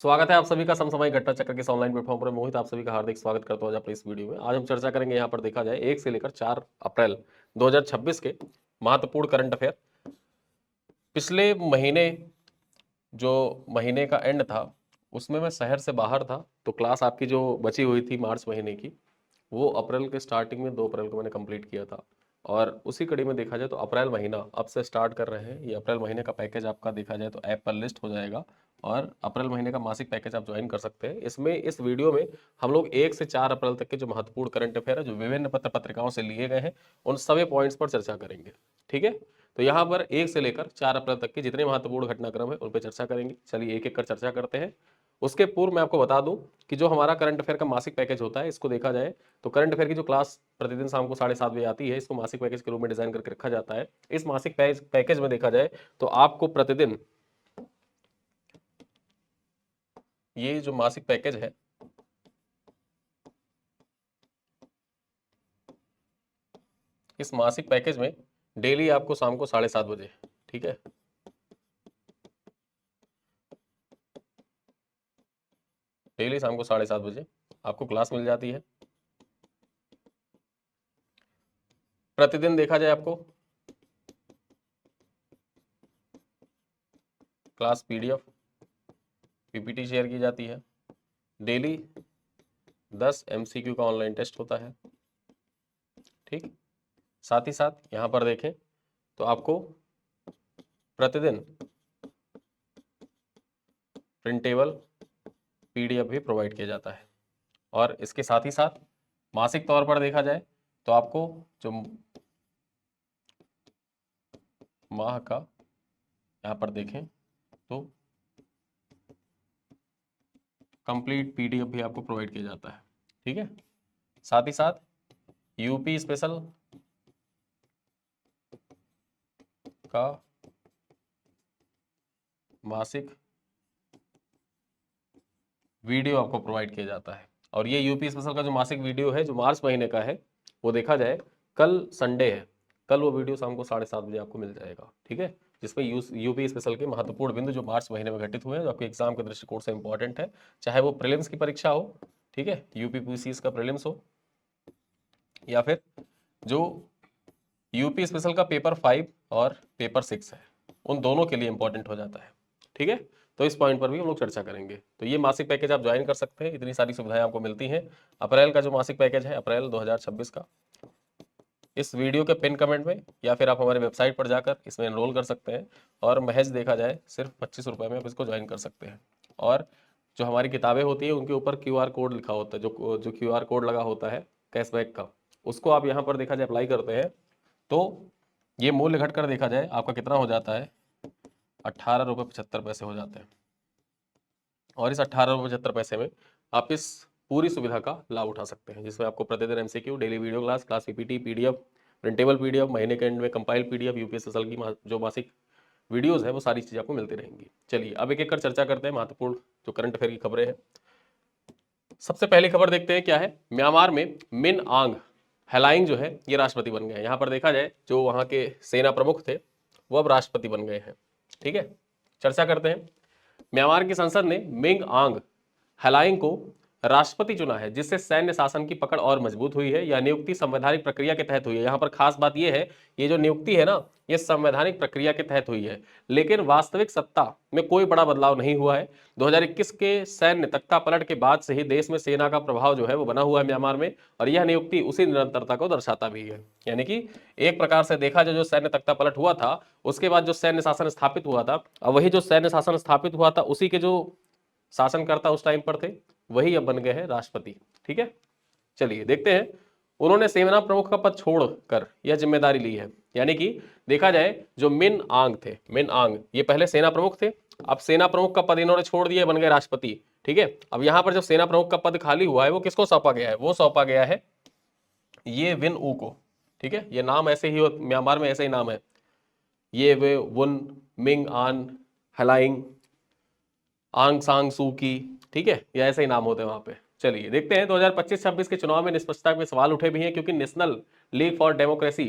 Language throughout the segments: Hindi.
स्वागत है आप सभी का समसामयिक घटना चक्र के इस ऑनलाइन प्लेटफॉर्म पर। मोहित आप सभी का हार्दिक स्वागत करता हूं आज अपने इस वीडियो में। आज हम चर्चा करेंगे यहाँ पर देखा जाए 1 से लेकर 4 अप्रैल 2026 के महत्वपूर्ण करंट अफेयर। पिछले महीने जो महीने का एंड था उसमें मैं शहर से बाहर था, तो क्लास आपकी जो बची हुई थी मार्च महीने की वो अप्रैल के स्टार्टिंग में 2 अप्रैल को मैंने कंप्लीट किया था। और उसी कड़ी में देखा जाए तो अप्रैल महीना अब से स्टार्ट कर रहे हैं। ये अप्रैल महीने का पैकेज आपका देखा जाए तो ऐप पर लिस्ट हो जाएगा और अप्रैल महीने का मासिक पैकेज आप ज्वाइन कर सकते हैं। इसमें इस वीडियो में हम लोग 1 से 4 अप्रैल तक के जो महत्वपूर्ण करंट अफेयर है जो विभिन्न पत्र पत्रिकाओं से लिए गए हैं उन सभी पॉइंट्स पर चर्चा करेंगे। ठीक है, तो यहाँ पर 1 से लेकर 4 अप्रैल तक की जितने महत्वपूर्ण घटनाक्रम है उन पर चर्चा करेंगे। चलिए एक एक कर चर्चा करते हैं। उसके पूर्व मैं आपको बता दूं कि जो हमारा करंट अफेयर का मासिक पैकेज होता है इसको देखा जाए तो करंट अफेयर की जो क्लास प्रतिदिन शाम को 7:30 बजे आती है इसको मासिक पैकेज के रूप में डिजाइन करके रखा जाता है। इस मासिक पैकेज में देखा जाए तो आपको प्रतिदिन ये जो मासिक पैकेज है इस मासिक पैकेज में डेली आपको शाम को 7:30 बजे, ठीक है, डेली शाम को 7:30 बजे आपको क्लास मिल जाती है। प्रतिदिन देखा जाए आपको क्लास पीडीएफ पीपीटी शेयर की जाती है। डेली 10 एमसीक्यू का ऑनलाइन टेस्ट होता है। ठीक, साथ ही साथ यहाँ पर देखें तो आपको प्रतिदिन प्रिंटेबल पीडीएफ भी प्रोवाइड किया जाता है। और इसके साथ ही साथ मासिक तौर पर देखा जाए तो आपको जो माह का यहाँ पर देखें तो कंप्लीट पीडीएफ भी आपको प्रोवाइड किया जाता है। ठीक है, साथ ही साथ यूपी स्पेशल का मासिक वीडियो आपको प्रोवाइड किया जाता है। और ये यूपी स्पेशल का जो मासिक वीडियो है जो मार्च महीने का है वो देखा जाए कल संडे है, कल वो वीडियो शाम को 7:30 बजे आपको मिल जाएगा। ठीक है, जिसमें यूपी स्पेशल के महत्वपूर्ण बिंदु जो मार्च महीने में घटित हुए हैं जो आपके एग्जाम के दृष्टिकोण से इंपॉर्टेंट है, चाहे वो प्रीलिम्स की परीक्षा हो, ठीक है, यूपी पीसीएस का प्रीलिम्स हो या फिर जो यूपी स्पेशल का पेपर 5 और पेपर 6 है, उन दोनों के लिए इंपॉर्टेंट हो जाता है। ठीक है, तो इस पॉइंट पर भी हम लोग चर्चा करेंगे। तो ये मासिक पैकेज आप ज्वाइन कर सकते हैं, इतनी सारी सुविधाएं आपको मिलती हैं। अप्रैल का जो मासिक पैकेज है अप्रैल 2026 का, इस वीडियो के पिन कमेंट में या फिर आप हमारे वेबसाइट पर जाकर इसमें एनरोल कर सकते हैं। और महज देखा जाए सिर्फ 25 रुपये में आप इसको ज्वाइन कर सकते हैं। और जो हमारी किताबें होती है उनके ऊपर क्यूआर कोड लिखा होता है, जो क्यूआर कोड लगा होता है कैशबैक का, उसको आप यहाँ पर देखा जाए अप्लाई करते हैं तो ये मूल्य घट कर देखा जाए आपका कितना हो जाता है, 18 रुपये 75 पैसे हो जाते हैं। और इस 18 रुपये 75 पैसे में आप इस पूरी सुविधा का लाभ उठा सकते हैं, जिसमें आपको प्रतिदिन MCQ, daily video class, class PPT, PDF, printable PDF, महीने के एंड में कंपाइल पीडीएफ, यूपीएसएसएल की जो मासिक वीडियोस है वो सारी चीजें आपको मिलती रहेंगी। चलिए अब एक एक कर चर्चा करते हैं महत्वपूर्ण जो करंट अफेयर की खबरें हैं। सबसे पहली खबर देखते हैं क्या है। म्यांमार में मिन आंग हेलाइंग जो है ये राष्ट्रपति बन गए हैं। यहाँ पर देखा जाए जो वहाँ के सेना प्रमुख थे वो अब राष्ट्रपति बन गए हैं। ठीक है, चर्चा करते हैं। म्यांमार की संसद ने मिंग आंग हलाइंग को राष्ट्रपति चुना है, जिससे सैन्य शासन की पकड़ और मजबूत हुई है। यह नियुक्ति संवैधानिक प्रक्रिया के तहत हुई है। यहाँ पर खास बात यह है, ये जो नियुक्ति है ना, ये संवैधानिक प्रक्रिया के तहत हुई है, लेकिन वास्तविक सत्ता में कोई बड़ा बदलाव नहीं हुआ है। 2021 के सैन्य तख्ता पलट के बाद से ही देश में सेना का प्रभाव जो है वो बना हुआ है म्यांमार में, और यह नियुक्ति उसी निरंतरता को दर्शाता भी है। यानी कि एक प्रकार से देखा जाए जो सैन्य तख्ता पलट हुआ था उसके बाद जो सैन्य शासन स्थापित हुआ था, और वही जो सैन्य शासन स्थापित हुआ था उसी के जो शासनकर्ता उस टाइम पर थे वही अब बन गए हैं राष्ट्रपति। ठीक है, चलिए देखते हैं। उन्होंने सेना प्रमुख का पद छोड़कर यह जिम्मेदारी ली है। यानी कि देखा जाए जो मिन आंग थे, मिन आंग ये पहले सेना प्रमुख थे, अब सेना प्रमुख का पद इन्होंने छोड़ दिया, बन गए राष्ट्रपति। ठीक है, अब यहां पर जो सेना प्रमुख का पद खाली हुआ है वो किसको सौंपा गया है, वो सौंपा गया है ये विन ऊ को। ठीक है, ये नाम ऐसे ही म्यांमार में ऐसे ही नाम है, ये वे वुन मिंग आन हलाइंग आंग सांग सू की। ठीक है, ये ऐसे ही नाम होते हैं वहां पे। चलिए देखते हैं 2025-26 के चुनाव में निष्पक्षता के सवाल उठे भी हैं, क्योंकि नेशनल लीग फॉर डेमोक्रेसी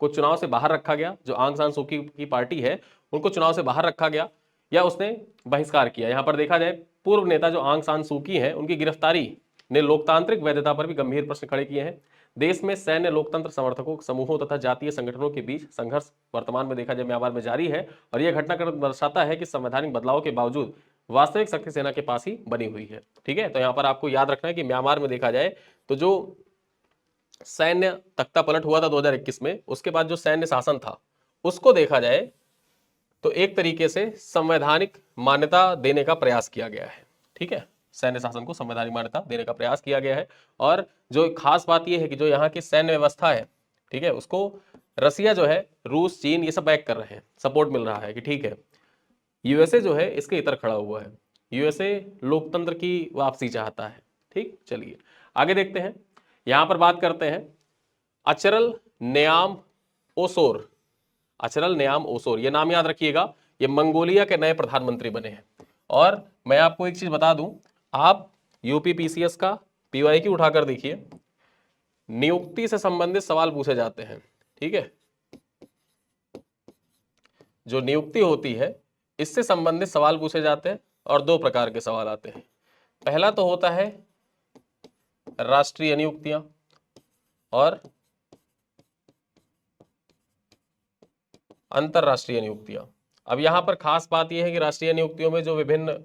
को चुनाव से बाहर रखा गया। जो आंग सान सू की पार्टी है उनको चुनाव से बाहर रखा गया या उसने बहिष्कार किया। यहां पर देखा जाए पूर्व नेता जो आंग सान सूकी हैं, उनकी गिरफ्तारी ने लोकतांत्रिक वैधता पर भी गंभीर प्रश्न खड़े किए हैं। देश में सैन्य लोकतंत्र समर्थकों समूहों तथा जातीय संगठनों के बीच संघर्ष वर्तमान में देखा जाए म्यांमार में जारी है, और यह घटनाक्रम दर्शाता है कि संवैधानिक बदलाव के बावजूद वास्तविक शक्ति सेना के पास ही बनी हुई है। ठीक है, तो यहां पर आपको याद रखना है कि म्यांमार में देखा जाए तो जो सैन्य तख्ता पलट हुआ था 2021 में, उसके बाद जो सैन्य शासन था उसको देखा जाए तो एक तरीके से संवैधानिक मान्यता देने का प्रयास किया गया है। ठीक है, सैन्य शासन को संवैधानिक मान्यता देने का प्रयास किया गया है। और जो खास बात यह है कि जो यहाँ की सैन्य व्यवस्था है, ठीक है, उसको रसिया जो है, रूस, चीन, ये सब बैक कर रहे हैं, सपोर्ट मिल रहा है कि ठीक है। यूएसए जो है इसके इतर खड़ा हुआ है, यूएसए लोकतंत्र की वापसी चाहता है। ठीक, चलिए आगे देखते हैं। यहां पर बात करते हैं अचरल नेयाम ओसोर। अचरल नेयाम ओसोर, ये नाम याद रखिएगा, ये मंगोलिया के नए प्रधानमंत्री बने हैं। और मैं आपको एक चीज बता दूं, आप यूपीपीसीएस का पीवाईक्यू उठाकर देखिए, नियुक्ति से संबंधित सवाल पूछे जाते हैं। ठीक है, जो नियुक्ति होती है इससे संबंधित सवाल पूछे जाते हैं, और दो प्रकार के सवाल आते हैं। पहला तो होता है राष्ट्रीय नियुक्तियां, और अंतरराष्ट्रीय नियुक्तियां। अब यहां पर खास बात यह है कि राष्ट्रीय नियुक्तियों में जो विभिन्न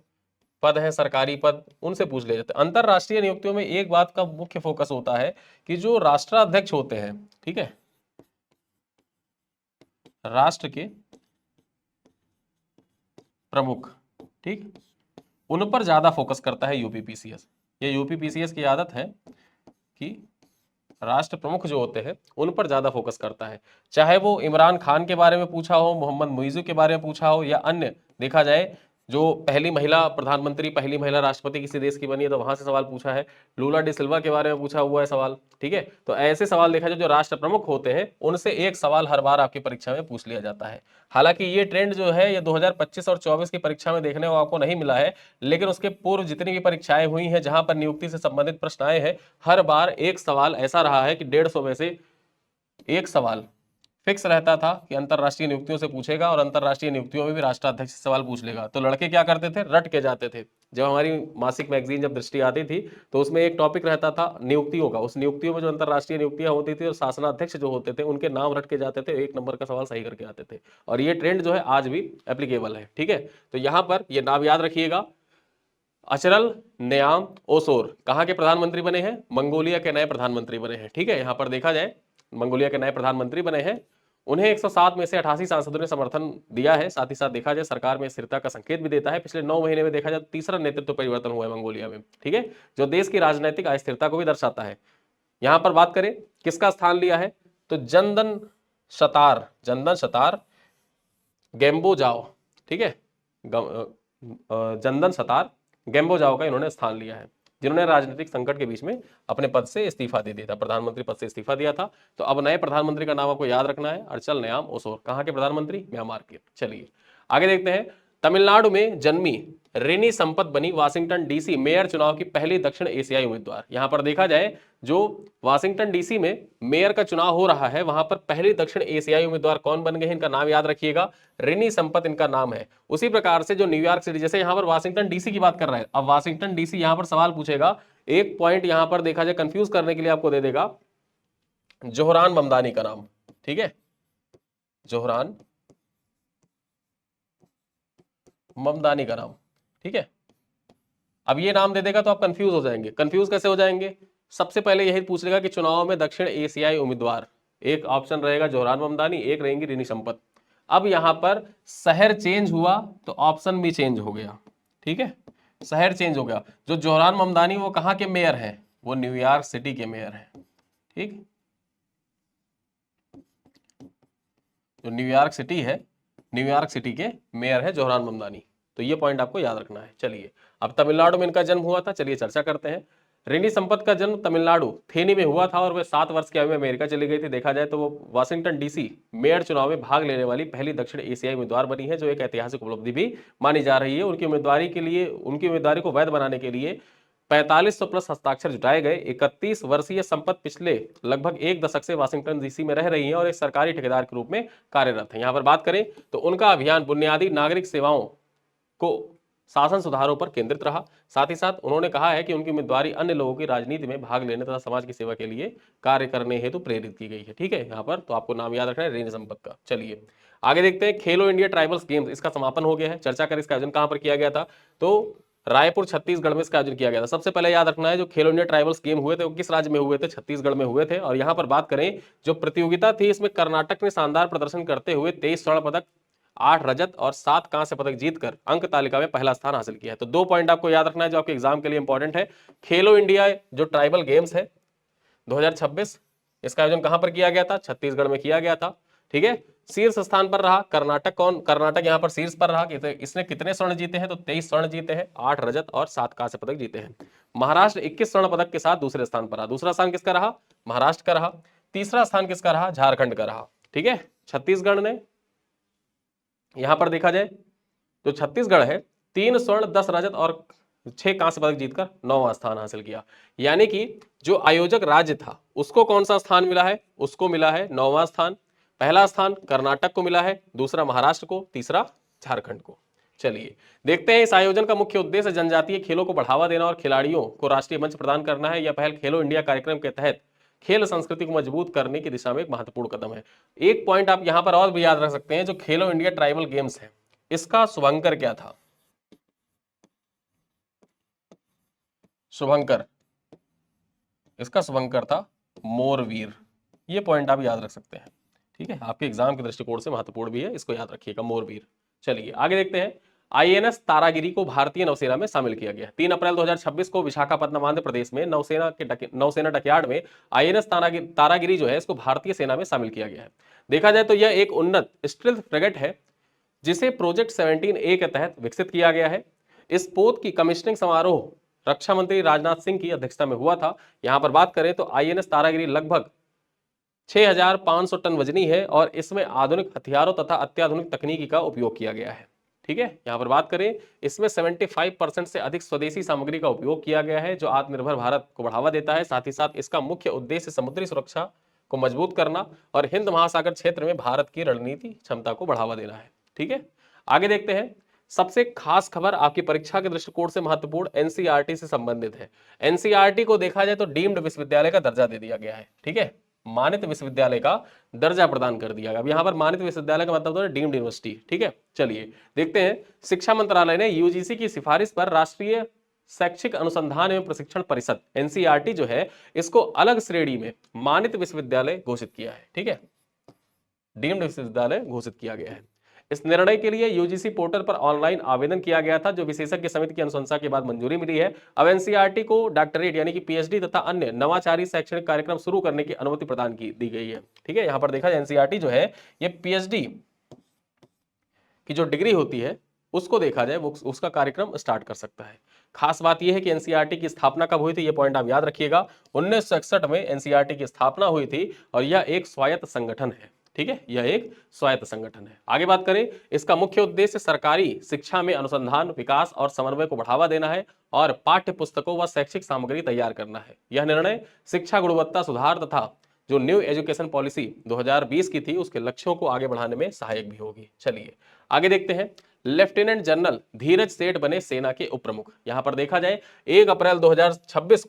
पद हैं, सरकारी पद, उनसे पूछ ले जाते हैं। अंतरराष्ट्रीय नियुक्तियों में एक बात का मुख्य फोकस होता है कि जो राष्ट्राध्यक्ष होते हैं, ठीक है, राष्ट्र के प्रमुख, ठीक, उन पर ज्यादा फोकस करता है यूपीपीसीएस। ये यूपीपीसीएस की आदत है कि राष्ट्र प्रमुख जो होते हैं उन पर ज्यादा फोकस करता है। चाहे वो इमरान खान के बारे में पूछा हो, मोहम्मद मुइज़ू के बारे में पूछा हो, या अन्य देखा जाए जो पहली महिला प्रधानमंत्री, पहली महिला राष्ट्रपति किसी देश की बनी है तो वहां से सवाल पूछा है, लूला डी सिल्वा के बारे में पूछा हुआ है सवाल। ठीक है, तो ऐसे सवाल देखा जाए जो राष्ट्र प्रमुख होते हैं उनसे एक सवाल हर बार आपकी परीक्षा में पूछ लिया जाता है। हालांकि ये ट्रेंड जो है ये 2025 और 24 की परीक्षा में देखने को आपको नहीं मिला है, लेकिन उसके पूर्व जितनी भी परीक्षाएं हुई हैं जहां पर नियुक्ति से संबंधित प्रश्न आए हैं, हर बार एक सवाल ऐसा रहा है कि 150 में से एक सवाल फिक्स रहता था कि अंतरराष्ट्रीय नियुक्तियों से पूछेगा, और अंतरराष्ट्रीय नियुक्तियों में भी राष्ट्राध्यक्ष से सवाल पूछ लेगा। तो लड़के क्या करते थे, रट के जाते थे। जब हमारी मासिक मैगजीन जब दृष्टि आती थी तो उसमें एक टॉपिक रहता था नियुक्तियों का, उस नियुक्तियों में जो अंतरराष्ट्रीय नियुक्तियां होती थी और शासनाध्यक्ष जो होते थे उनके नाम रट के जाते थे, एक नंबर का सवाल सही करके आते थे। और ये ट्रेंड जो है आज भी एप्लीकेबल है। ठीक है, तो यहाँ पर ये नाम याद रखिएगा, अचरल नेयाम ओसोर कहाँ के प्रधानमंत्री बने हैं, मंगोलिया के नए प्रधानमंत्री बने हैं। ठीक है, यहाँ पर देखा जाए मंगोलिया के नए प्रधानमंत्री बने हैं। उन्हें 107 में से 88 सांसदों ने समर्थन दिया है। साथ ही साथ देखा जाए सरकार में स्थिरता का संकेत भी देता है। पिछले 9 महीने में देखा जाए तीसरा नेतृत्व परिवर्तन हुआ है मंगोलिया में। ठीक है, जो देश की राजनीतिक अस्थिरता को भी दर्शाता है। यहां पर बात करें किसका स्थान लिया है, तो जनदन शतार गेम्बो जाओ, ठीक है, जनदन शतार गेम्बो जाओ का इन्होंने स्थान लिया है, जिन्होंने राजनीतिक संकट के बीच में अपने पद से इस्तीफा दे दिया था, प्रधानमंत्री पद से इस्तीफा दिया था। तो अब नए प्रधानमंत्री का नाम आपको याद रखना है, अचरल नेयाम ओसोर। कहाँ के प्रधानमंत्री, म्यांमार के। चलिए आगे देखते हैं। तमिलनाडु में जन्मी रेनी संपत बनी वाशिंगटन डीसी मेयर चुनाव की पहली दक्षिण एशियाई उम्मीदवार। यहां पर देखा जाए जो वाशिंगटन डीसी में मेयर का चुनाव हो रहा है वहां पर पहली दक्षिण एशियाई उम्मीदवार कौन बन गए हैं, इनका नाम याद रखिएगा, रेनी संपत इनका नाम है। उसी प्रकार से जो न्यूयॉर्क सिटी, जैसे यहां पर वाशिंगटन डीसी की बात कर रहा है, अब वाशिंगटन डीसी यहां पर सवाल पूछेगा, एक पॉइंट यहां पर देखा जाए कंफ्यूज करने के लिए आपको दे देगा जोहरान ममदानी का नाम। ठीक है, जोहरान ममदानी का नाम। ठीक है, अब ये नाम दे देगा तो आप कंफ्यूज हो जाएंगे। कंफ्यूज कैसे हो जाएंगे, सबसे पहले यही पूछ लेगा कि चुनाव में दक्षिण एशियाई उम्मीदवार, एक ऑप्शन रहेगा जोहरान ममदानी, एक रहेंगी रिनी संपत। अब यहां पर शहर चेंज हुआ तो ऑप्शन भी चेंज हो गया। ठीक है, शहर चेंज हो गया। जो जोहरान ममदानी वो कहां के मेयर हैं, वो न्यूयॉर्क सिटी के मेयर हैं। ठीक, जो न्यूयॉर्क सिटी है, न्यूयॉर्क सिटी के मेयर है जोहरान ममदानी। तो ये पॉइंट आपको याद रखना है। चलिए, अब तमिलनाडु में इनका जन्म हुआ था, चलिए चर्चा करते हैं। रेनी संपत का जन्म तमिलनाडु थेनी में हुआ था और वे 7 वर्ष की आयु में अमेरिका चली गई थी। देखा जाए तो वो वाशिंगटन डीसी मेयर चुनाव में भाग लेने वाली पहली दक्षिण एशियाई उम्मीदवार बनी है, जो एक ऐतिहासिक उपलब्धि भी मानी जा रही है। उनकी उम्मीदवारी को वैध बनाने के लिए 4500 प्लस हस्ताक्षर जुटाए गए। 31 वर्षीय संपत पिछले लगभग 1 दशक से वाशिंगटन डीसी में रह रही हैं और एक सरकारी ठेकेदार के रूप में कार्यरत है। यहाँ पर बात करें तो उनका अभियान बुनियादी नागरिक सेवाओं को शासन सुधारों पर केंद्रित रहा। साथ ही साथ उन्होंने कहा है कि उनकी उम्मीदवारी अन्य लोगों की राजनीति में भाग लेने तथा समाज की सेवा के लिए कार्य करने हेतु प्रेरित की गई है। ठीक है, यहाँ पर तो आपको नाम याद रखना है रेंज संपत का। चलिए आगे देखते हैं, खेलो इंडिया ट्राइबल्स गेम्स, इसका समापन हो गया है। चर्चा करें इसका आयोजन कहाँ पर किया गया था, तो रायपुर छत्तीसगढ़ में इसका आयोजन किया गया था। सबसे पहले याद रखना है जो खेलो इंडिया ट्राइबल्स गेम हुए थे वो किस राज्य में हुए थे, छत्तीसगढ़ में हुए थे। और यहाँ पर बात करें जो प्रतियोगिता थी, इसमें कर्नाटक ने शानदार प्रदर्शन करते हुए 23 स्वर्ण पदक, 8 रजत और 7 कांस्य पदक जीतकर अंक तालिका में पहला स्थान हासिल किया है। तो 2 पॉइंट आपको याद रखना है जो आपके एग्जाम के लिए इंपॉर्टेंट है। खेलो इंडिया जो ट्राइबल गेम्स है 2026, इसका आयोजन कहां पर किया गया था, छत्तीसगढ़ में किया गया था। ठीक है, शीर्ष स्थान पर रहा कर्नाटक। कर्नाटक यहां पर शीर्ष पर रहा। इसने कितने स्वर्ण जीते हैं, तो 23 स्वर्ण जीते हैं, 8 रजत और 7 कांस्य पदक जीते हैं। महाराष्ट्र 21 स्वर्ण पदक के साथ दूसरे स्थान पर रहा। दूसरा स्थान किसका रहा, महाराष्ट्र का रहा। तीसरा स्थान किसका रहा, झारखंड का रहा। ठीक है, छत्तीसगढ़ ने यहां पर देखा जाए तो छत्तीसगढ़ है 3 स्वर्ण 10 रजत और 6 कांस्य पदक जीतकर 9वां स्थान हासिल किया। यानी कि जो आयोजक राज्य था उसको कौन सा स्थान मिला है, उसको मिला है 9वां स्थान। पहला स्थान कर्नाटक को मिला है, दूसरा महाराष्ट्र को, तीसरा झारखंड को। चलिए देखते हैं, इस आयोजन का मुख्य उद्देश्य जनजातीय खेलों को बढ़ावा देना और खिलाड़ियों को राष्ट्रीय मंच प्रदान करना है। यह पहल खेलो इंडिया कार्यक्रम के तहत खेल संस्कृति को मजबूत करने की दिशा में एक महत्वपूर्ण कदम है। एक पॉइंट आप यहां पर और भी याद रख सकते हैं, जो खेलो इंडिया ट्राइबल गेम्स है इसका शुभंकर क्या था, शुभंकर, इसका शुभंकर था मोरवीर। ये पॉइंट आप याद रख सकते हैं। ठीक है, आपके एग्जाम के दृष्टिकोण से महत्वपूर्ण भी है, इसको याद रखिएगा, मोरवीर। चलिए आगे देखते हैं, आईएनएस तारागिरी को भारतीय नौसेना में शामिल किया गया। 3 अप्रैल 2026 को विशाखापट्टनम आंध्र प्रदेश में नौसेना डकयार्ड में आईएनएस तारागिरी जो है इसको भारतीय सेना में शामिल किया गया है। देखा जाए तो यह एक उन्नत स्टील्थ फ्रिगेट है जिसे प्रोजेक्ट 17A के तहत विकसित किया गया है। इस पोत की कमिश्निंग समारोह रक्षा मंत्री राजनाथ सिंह की अध्यक्षता में हुआ था। यहां पर बात करें तो आईएनएस तारागिरी लगभग 6500 टन वजनी है और इसमें आधुनिक हथियारों तथा अत्याधुनिक तकनीकी का उपयोग किया गया है। ठीक है, यहां पर बात करें इसमें 75% से अधिक स्वदेशी सामग्री का उपयोग किया गया है जो आत्मनिर्भर भारत को बढ़ावा देता है। साथ ही साथ इसका मुख्य उद्देश्य समुद्री सुरक्षा को मजबूत करना और हिंद महासागर क्षेत्र में भारत की रणनीति क्षमता को बढ़ावा देना है। ठीक है, आगे देखते हैं, सबसे खास खबर आपकी परीक्षा के दृष्टिकोण से महत्वपूर्ण एनसीईआरटी से संबंधित है। एनसीईआरटी को देखा जाए तो डीम्ड विश्वविद्यालय का दर्जा दे दिया गया है। ठीक है, मान्यता विश्वविद्यालय का दर्जा प्रदान कर दिया गया। अब यहां पर मान्यता विश्वविद्यालय का मतलब होता है डीम्ड यूनिवर्सिटी। ठीक है, चलिए देखते हैं, शिक्षा मंत्रालय ने यूजीसी की सिफारिश पर राष्ट्रीय शैक्षिक अनुसंधान एवं प्रशिक्षण परिषद एनसीईआरटी जो है इसको अलग श्रेणी में मान्यता विश्वविद्यालय घोषित किया है। ठीक है, डीम्ड विश्वविद्यालय घोषित किया गया है। इस निर्णय के लिए यूजीसी पोर्टल पर ऑनलाइन आवेदन किया गया था जो विशेषज्ञ समिति की अनुशंसा के बाद मंजूरी मिली है। अब एनसीईआरटी को डॉक्टरेट यानी कि पीएचडी तथा अन्य नवाचारी शैक्षणिक कार्यक्रम शुरू करने की अनुमति प्रदान की दी गई है। ठीक है, यहां पर देखा जाए एनसीईआरटी जो है ये पीएचडी की जो डिग्री होती है उसको देखा जाए वो उसका कार्यक्रम स्टार्ट कर सकता है। खास बात यह है कि एनसीईआरटी की स्थापना कब हुई थी, ये पॉइंट आप याद रखिएगा। 1961 में एनसीईआरटी की स्थापना हुई थी और यह एक स्वायत्त संगठन है। ठीक है, यह एक स्वायत्त संगठन है। आगे बात करें, इसका मुख्य उद्देश्य सरकारी शिक्षा में अनुसंधान, विकास और समन्वय को बढ़ावा देना है और पाठ्य पुस्तकों व शैक्षिक सामग्री तैयार करना है। यह निर्णय शिक्षा गुणवत्ता सुधार तथा जो न्यू एजुकेशन पॉलिसी 2020 की थी उसके लक्ष्यों को आगे बढ़ाने में सहायक भी होगी। चलिए आगे देखते हैं, लेफ्टिनेंट जनरल धीरज सेठ बने सेना के उप प्रमुख। यहां पर देखा जाए 1 अप्रैल 2026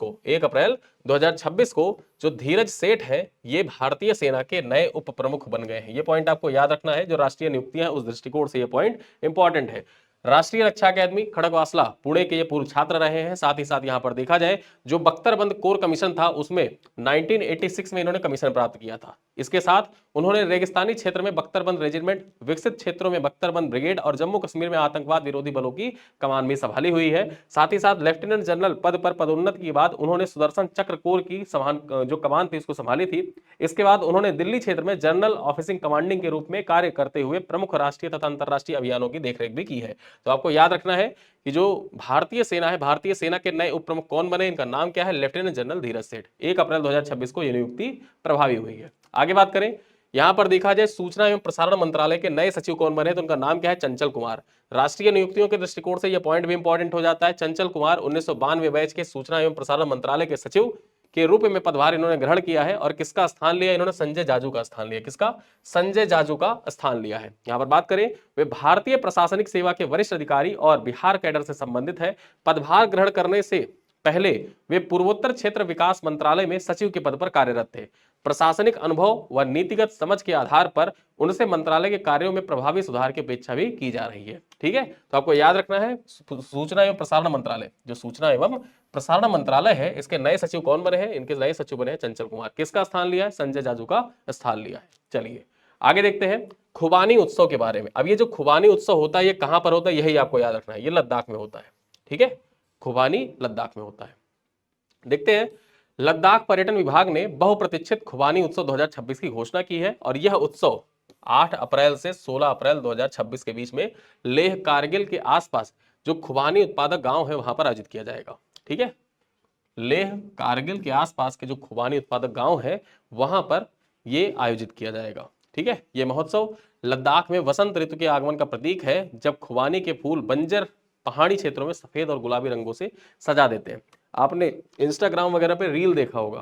को जो धीरज सेठ है ये भारतीय सेना के नए उप प्रमुख बन गए हैं। ये पॉइंट आपको याद रखना है, जो राष्ट्रीय नियुक्तियां उस दृष्टिकोण से ये पॉइंट इंपॉर्टेंट है। राष्ट्रीय रक्षा अकादमी खड़गवासला पुणे के ये पूर्व छात्र रहे हैं। साथ ही साथ यहां पर देखा जाए जो बख्तरबंद कोर कमीशन था उसमें 1986 में इन्होंने कमीशन प्राप्त किया था। इसके साथ उन्होंने रेगिस्तानी क्षेत्र में बख्तरबंद रेजिमेंट, विकसित क्षेत्रों में बख्तरबंद ब्रिगेड और जम्मू कश्मीर में आतंकवाद विरोधी बलों की कमान भी संभाली हुई है। साथ ही साथ लेफ्टिनेंट जनरल पद पर पदोन्नति के बाद उन्होंने सुदर्शन चक्र कोर की जो कमान थी उसको संभाली थी। इसके बाद उन्होंने दिल्ली क्षेत्र में जनरल ऑफिसिंग कमांडिंग के रूप में कार्य करते हुए प्रमुख राष्ट्रीय तथा अंतरराष्ट्रीय अभियानों की देखरेख भी की है। तो आपको याद रखना है कि जो भारतीय सेना है, भारतीय सेना के नए उप प्रमुख कौन बने, इनका नाम क्या है, लेफ्टिनेंट जनरल धीरज सेठ। 1 अप्रैल 2026 को यह नियुक्ति प्रभावी हुई है। आगे बात करें, यहां पर देखा जाए सूचना एवं प्रसारण मंत्रालय के नए सचिव कौन बने, तो उनका नाम क्या है, चंचल कुमार। राष्ट्रीय नियुक्तियों के दृष्टिकोण से यह पॉइंट भी इंपॉर्टेंट हो जाता है। चंचल कुमार 1992 बैच के सूचना एवं प्रसारण मंत्रालय के सचिव के रूप में पदभार इन्होंने ग्रहण किया है और किसका स्थान लिया? इन्होंने संजय जाजू का स्थान लिया। किसका? संजय जाजू का स्थान लिया है। यहां पर बात करें, वे भारतीय प्रशासनिक सेवा के वरिष्ठ अधिकारी और बिहार कैडर से संबंधित है। पदभार ग्रहण करने से पहले वे पूर्वोत्तर क्षेत्र विकास मंत्रालय में सचिव के पद पर कार्यरत थे। प्रशासनिक अनुभव व नीतिगत समझ के आधार पर उनसे मंत्रालय के कार्यों में प्रभावी सुधार की अपेक्षा भी की जा रही है। ठीक है, तो आपको याद रखना है सूचना एवं प्रसारण मंत्रालय, जो सूचना एवं प्रसारण मंत्रालय है, इसके नए सचिव कौन बने हैं? इनके नए सचिव बने हैं चंचल कुमार। किसका स्थान लिया है? संजय जाजू का स्थान लिया है। चलिए आगे देखते हैं खुबानी उत्सव के बारे में। अब ये जो खुबानी उत्सव होता है ये कहां पर होता है? यही आपको याद रखना है, ये लद्दाख में होता है। ठीक है, खुबानी लद्दाख में होता है। देखते हैं, लद्दाख पर्यटन विभाग ने बहुप्रतीक्षित खुबानी उत्सव 2026 की घोषणा की है और यह उत्सव 8 अप्रैल से 16 अप्रैल 2026 के बीच में लेह कारगिल के आसपास जो खुबानी उत्पादक गांव है वहां पर आयोजित किया जाएगा। ठीक है, लेह कारगिल के आसपास के जो खुबानी उत्पादक गांव है वहां पर यह आयोजित किया जाएगा। ठीक है, यह महोत्सव लद्दाख में वसंत ऋतु के आगमन का प्रतीक है, जब खुबानी के फूल बंजर पहाड़ी क्षेत्रों में सफेद और गुलाबी रंगों से सजा देते हैं। आपने इंस्टाग्राम वगैरह पे रील देखा होगा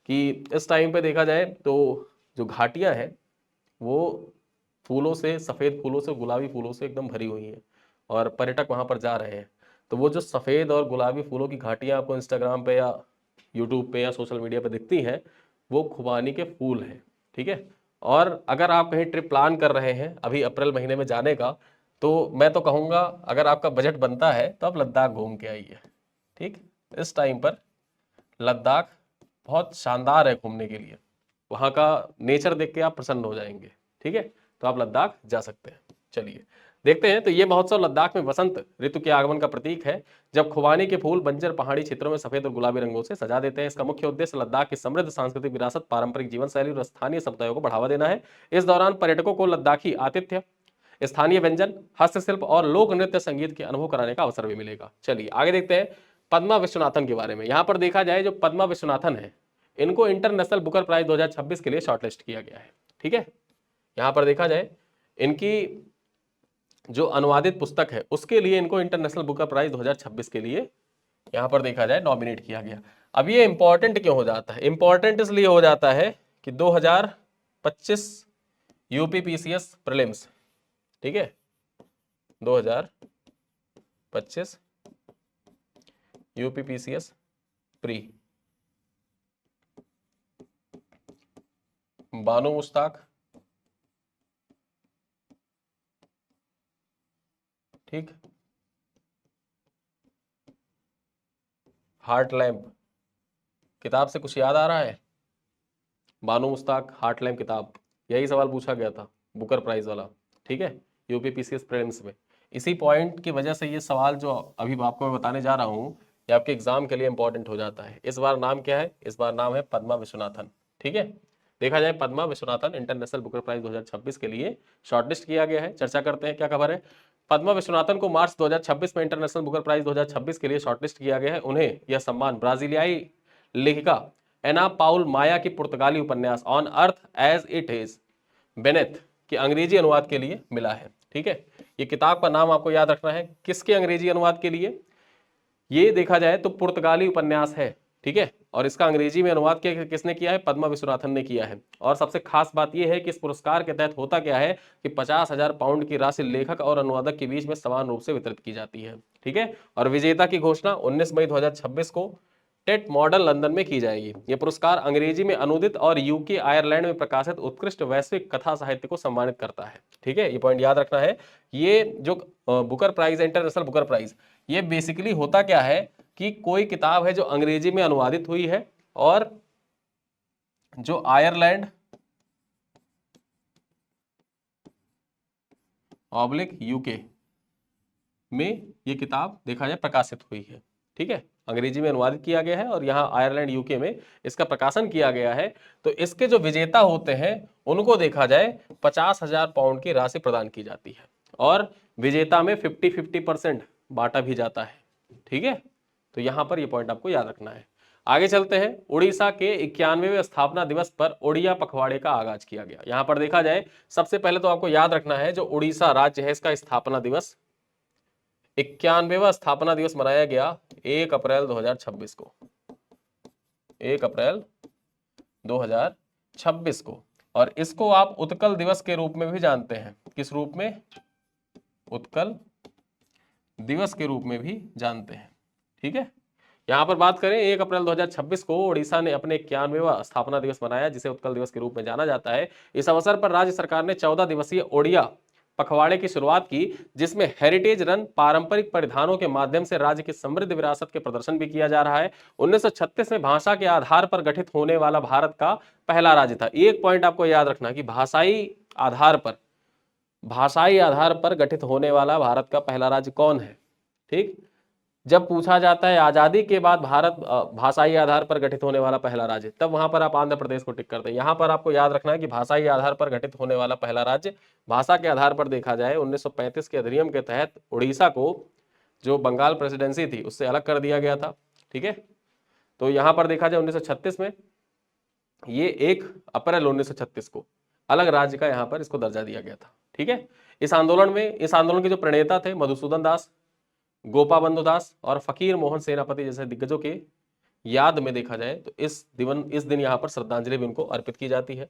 कि इस टाइम पे देखा जाए तो जो घाटियां हैं वो फूलों से, सफेद फूलों से, गुलाबी फूलों से एकदम भरी हुई हैं और पर्यटक वहां पर जा रहे हैं। तो वो जो सफेद और गुलाबी फूलों की घाटियां आपको इंस्टाग्राम पे या यूट्यूब पे या सोशल मीडिया पे दिखती हैं, वो खुबानी के फूल हैं। ठीक है, और अगर आप कहीं ट्रिप प्लान कर रहे हैं अभी अप्रैल महीने में जाने का, तो मैं तो कहूँगा अगर आपका बजट बनता है तो आप लद्दाख घूम के आइए। ठीक, इस टाइम पर लद्दाख बहुत शानदार है घूमने के लिए, वहाँ का नेचर देख के आप प्रसन्न हो जाएंगे। ठीक है, तो आप लद्दाख जा सकते हैं। चलिए देखते हैं, तो ये महोत्सव लद्दाख में वसंत ऋतु के आगमन का प्रतीक है, जब खुबानी के फूल बंजर पहाड़ी क्षेत्रों में सफेद और गुलाबी रंगों से सजा देते हैं। इसका मुख्य उद्देश्य लद्दाख की समृद्ध सांस्कृतिक विरासत, पारंपरिक जीवन शैली और स्थानीय समुदायों को बढ़ावा देना है। इस दौरान पर्यटकों को लद्दाखी आतिथ्य, स्थानीय व्यंजन, हस्तशिल्प और लोक नृत्य संगीत के अनुभव कराने का अवसर भी मिलेगा। चलिए आगे देखते हैं पद्मा विश्वनाथन के बारे में। यहां पर देखा जाए जो पद्मा विश्वनाथन है, इनको इंटरनेशनल बुकर प्राइज 2026 के लिए शॉर्टलिस्ट किया गया है। ठीक है, यहां पर देखा जाए इनकी जो अनुवादित पुस्तक है उसके लिए इनको इंटरनेशनल बुकर प्राइज 2026 के लिए यहां पर देखा जाए नॉमिनेट किया गया। अब ये इंपॉर्टेंट क्यों हो जाता है? इंपॉर्टेंट इसलिए हो जाता है कि 2025 यूपीपीसीएस प्रीलिम्स, ठीक है, 2025 यूपीपीसीएस प्री, बानो मुश्ताक, ठीक, हार्ट लैम्प किताब से कुछ याद आ रहा है? बानो मुश्ताक, हार्ट लैम्प किताब, यही सवाल पूछा गया था बुकर प्राइज वाला। ठीक है, यूपीपीसीएस प्रीलिम्स में। इसी पॉइंट की वजह से ये सवाल जो अभी आपको मैं बताने जा रहा हूँ ये आपके एग्जाम के लिए इंपॉर्टेंट हो जाता है। इस बार नाम क्या है? इस बार नाम है पद्मा विश्वनाथन। ठीक है, देखा जाए Padma Vishwanathan international Booker prize 2026 के लिए शॉर्टलिस्ट किया गया है। चर्चा करते हैं क्या खबर है। पद्मा विश्वनाथन को मार्च 2026 में इंटरनेशनल बुकर प्राइज 2026 के लिए शॉर्टलिस्ट किया गया है। उन्हें यह सम्मान ब्राजीलियाई लेखिका एना पाउल माया की पुर्तगाली उपन्यास on earth as it is beneath के अंग्रेजी अनुवाद के लिए मिला है। ठीक है, ये किताब का नाम आपको याद रखना है। किसके अंग्रेजी अनुवाद के लिए? ये देखा जाए तो पुर्तगाली उपन्यास है। ठीक है, और इसका अंग्रेजी में अनुवाद किसने किया है? पद्मा विश्वनाथन ने किया है। और सबसे खास बात यह है कि इस पुरस्कार के तहत होता क्या है कि 50,000 पाउंड की राशि लेखक और अनुवादक के बीच में समान रूप से वितरित की जाती है। ठीक है, और विजेता की घोषणा 19 मई 2026 को टेट मॉडल लंदन में की जाएगी। यह पुरस्कार अंग्रेजी में अनुदित और यूके आयरलैंड में प्रकाशित उत्कृष्ट वैश्विक कथा साहित्य को सम्मानित करता है। ठीक है, ये पॉइंट याद रखना है। ये जो बुकर प्राइज है, इंटरनेशनल बुकर प्राइज, ये बेसिकली होता क्या है कि कोई किताब है जो अंग्रेजी में अनुवादित हुई है और जो आयरलैंड ऑब्लिक यूके में ये किताब देखा जाए प्रकाशित हुई है। ठीक है, अंग्रेजी में अनुवादित किया गया है और यहाँ आयरलैंड यूके में इसका प्रकाशन किया गया है। तो इसके जो विजेता होते हैं उनको देखा जाए 50,000 पाउंड की राशि प्रदान की जाती है और विजेता में 50-50% बांटा भी जाता है। ठीक है, तो यहाँ पर ये पॉइंट आपको याद रखना है। आगे चलते हैं। उड़ीसा के 91वें स्थापना दिवस पर ओडिया पखवाड़े का आगाज किया गया। यहाँ पर देखा जाए सबसे पहले तो आपको याद रखना है जो उड़ीसा राज्य है इसका स्थापना दिवस 91वां स्थापना दिवस मनाया गया 1 अप्रैल 2026 को। 1 अप्रैल 2026 को। और इसको आप उत्कल दिवस के रूप में भी जानते हैं। किस रूप में? उत्कल दिवस के रूप में भी जानते हैं। ठीक है, यहां पर बात करें 1 अप्रैल 2026 को ओडिशा ने अपने 91वां स्थापना दिवस मनाया, जिसे उत्कल दिवस के रूप में जाना जाता है। इस अवसर पर राज्य सरकार ने 14 दिवसीय ओडिया पखवाड़े की शुरुआत की, जिसमें हेरिटेज रन, पारंपरिक परिधानों के माध्यम से राज्य की समृद्ध विरासत के प्रदर्शन भी किया जा रहा है। 1936 में भाषा के आधार पर गठित होने वाला भारत का पहला राज्य था। एक पॉइंट आपको याद रखना कि भाषाई आधार पर गठित होने वाला भारत का पहला राज्य कौन है। ठीक, जब पूछा जाता है आजादी के बाद भारत भाषाई आधार पर गठित होने वाला पहला राज्य, तब वहां पर आप आंध्र प्रदेश को टिक करते हैं। यहां पर आपको याद रखना है कि भाषाई आधार पर गठित होने वाला पहला राज्य, भाषा के आधार पर देखा जाए 1935 के अधिनियम के तहत उड़ीसा को, जो बंगाल प्रेसिडेंसी थी, उससे अलग कर दिया गया था। ठीक है, तो यहां पर देखा जाए 1936 में ये 1 अप्रैल 1936 को अलग राज्य का यहां पर इसको दर्जा दिया गया था। ठीक है, इस आंदोलन के जो प्रणेता थे मधुसूदन दास, गोपाबंधु दास और फकीर मोहन सेनापति जैसे दिग्गजों के याद में देखा जाए तो इस दिन यहाँ पर श्रद्धांजलि भी उनको अर्पित की जाती है।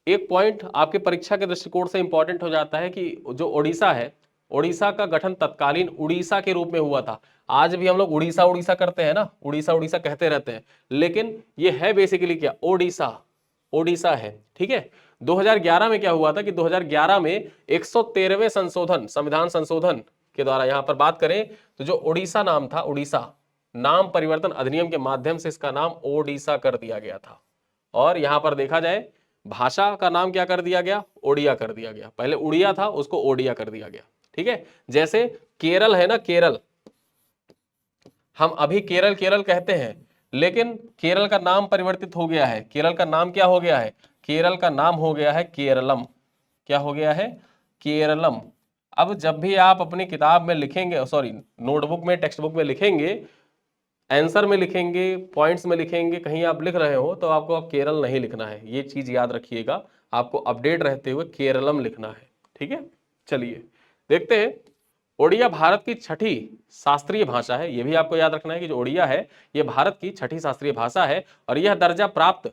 एक पॉइंट आपके परीक्षा के दृष्टिकोण से इंपॉर्टेंट हो जाता है कि जो ओडिशा है, ओडिशा का गठन तत्कालीन उड़ीसा के रूप में हुआ था। आज भी हम लोग उड़ीसा उड़ीसा करते हैं ना, उड़ीसा उड़ीसा कहते रहते हैं, लेकिन ये है बेसिकली क्या? ओडिशा है। ठीक है, 2011 में क्या हुआ था कि 2011 में 113वें संविधान संशोधन के द्वारा यहां पर बात करें तो जो ओडिशा नाम था, ओडिशा नाम परिवर्तन अधिनियम के माध्यम से इसका नाम ओडिशा कर दिया गया था। और यहां पर देखा जाए भाषा का नाम क्या कर दिया गया? ओडिया कर दिया गया। पहले उड़िया था, उसको ओडिया कर दिया गया। ठीक है, जैसे केरल है ना, केरल, हम अभी केरल केरल कहते हैं, लेकिन केरल का नाम परिवर्तित हो गया है। केरल का नाम क्या हो गया है? केरल का नाम हो गया है केरलम। क्या हो गया है? केरलम। अब जब भी आप अपनी किताब में लिखेंगे, सॉरी नोटबुक में, टेक्स्ट बुक में लिखेंगे, आंसर में लिखेंगे, पॉइंट्स में लिखेंगे, कहीं आप लिख रहे हो तो आपको अब केरल नहीं लिखना है। ये चीज याद रखिएगा, आपको अपडेट रहते हुए केरलम लिखना है। ठीक है, चलिए देखते हैं। ओडिया भारत की छठी शास्त्रीय भाषा है। यह भी आपको याद रखना है कि जो ओडिया है यह भारत की छठी शास्त्रीय भाषा है और यह दर्जा प्राप्त,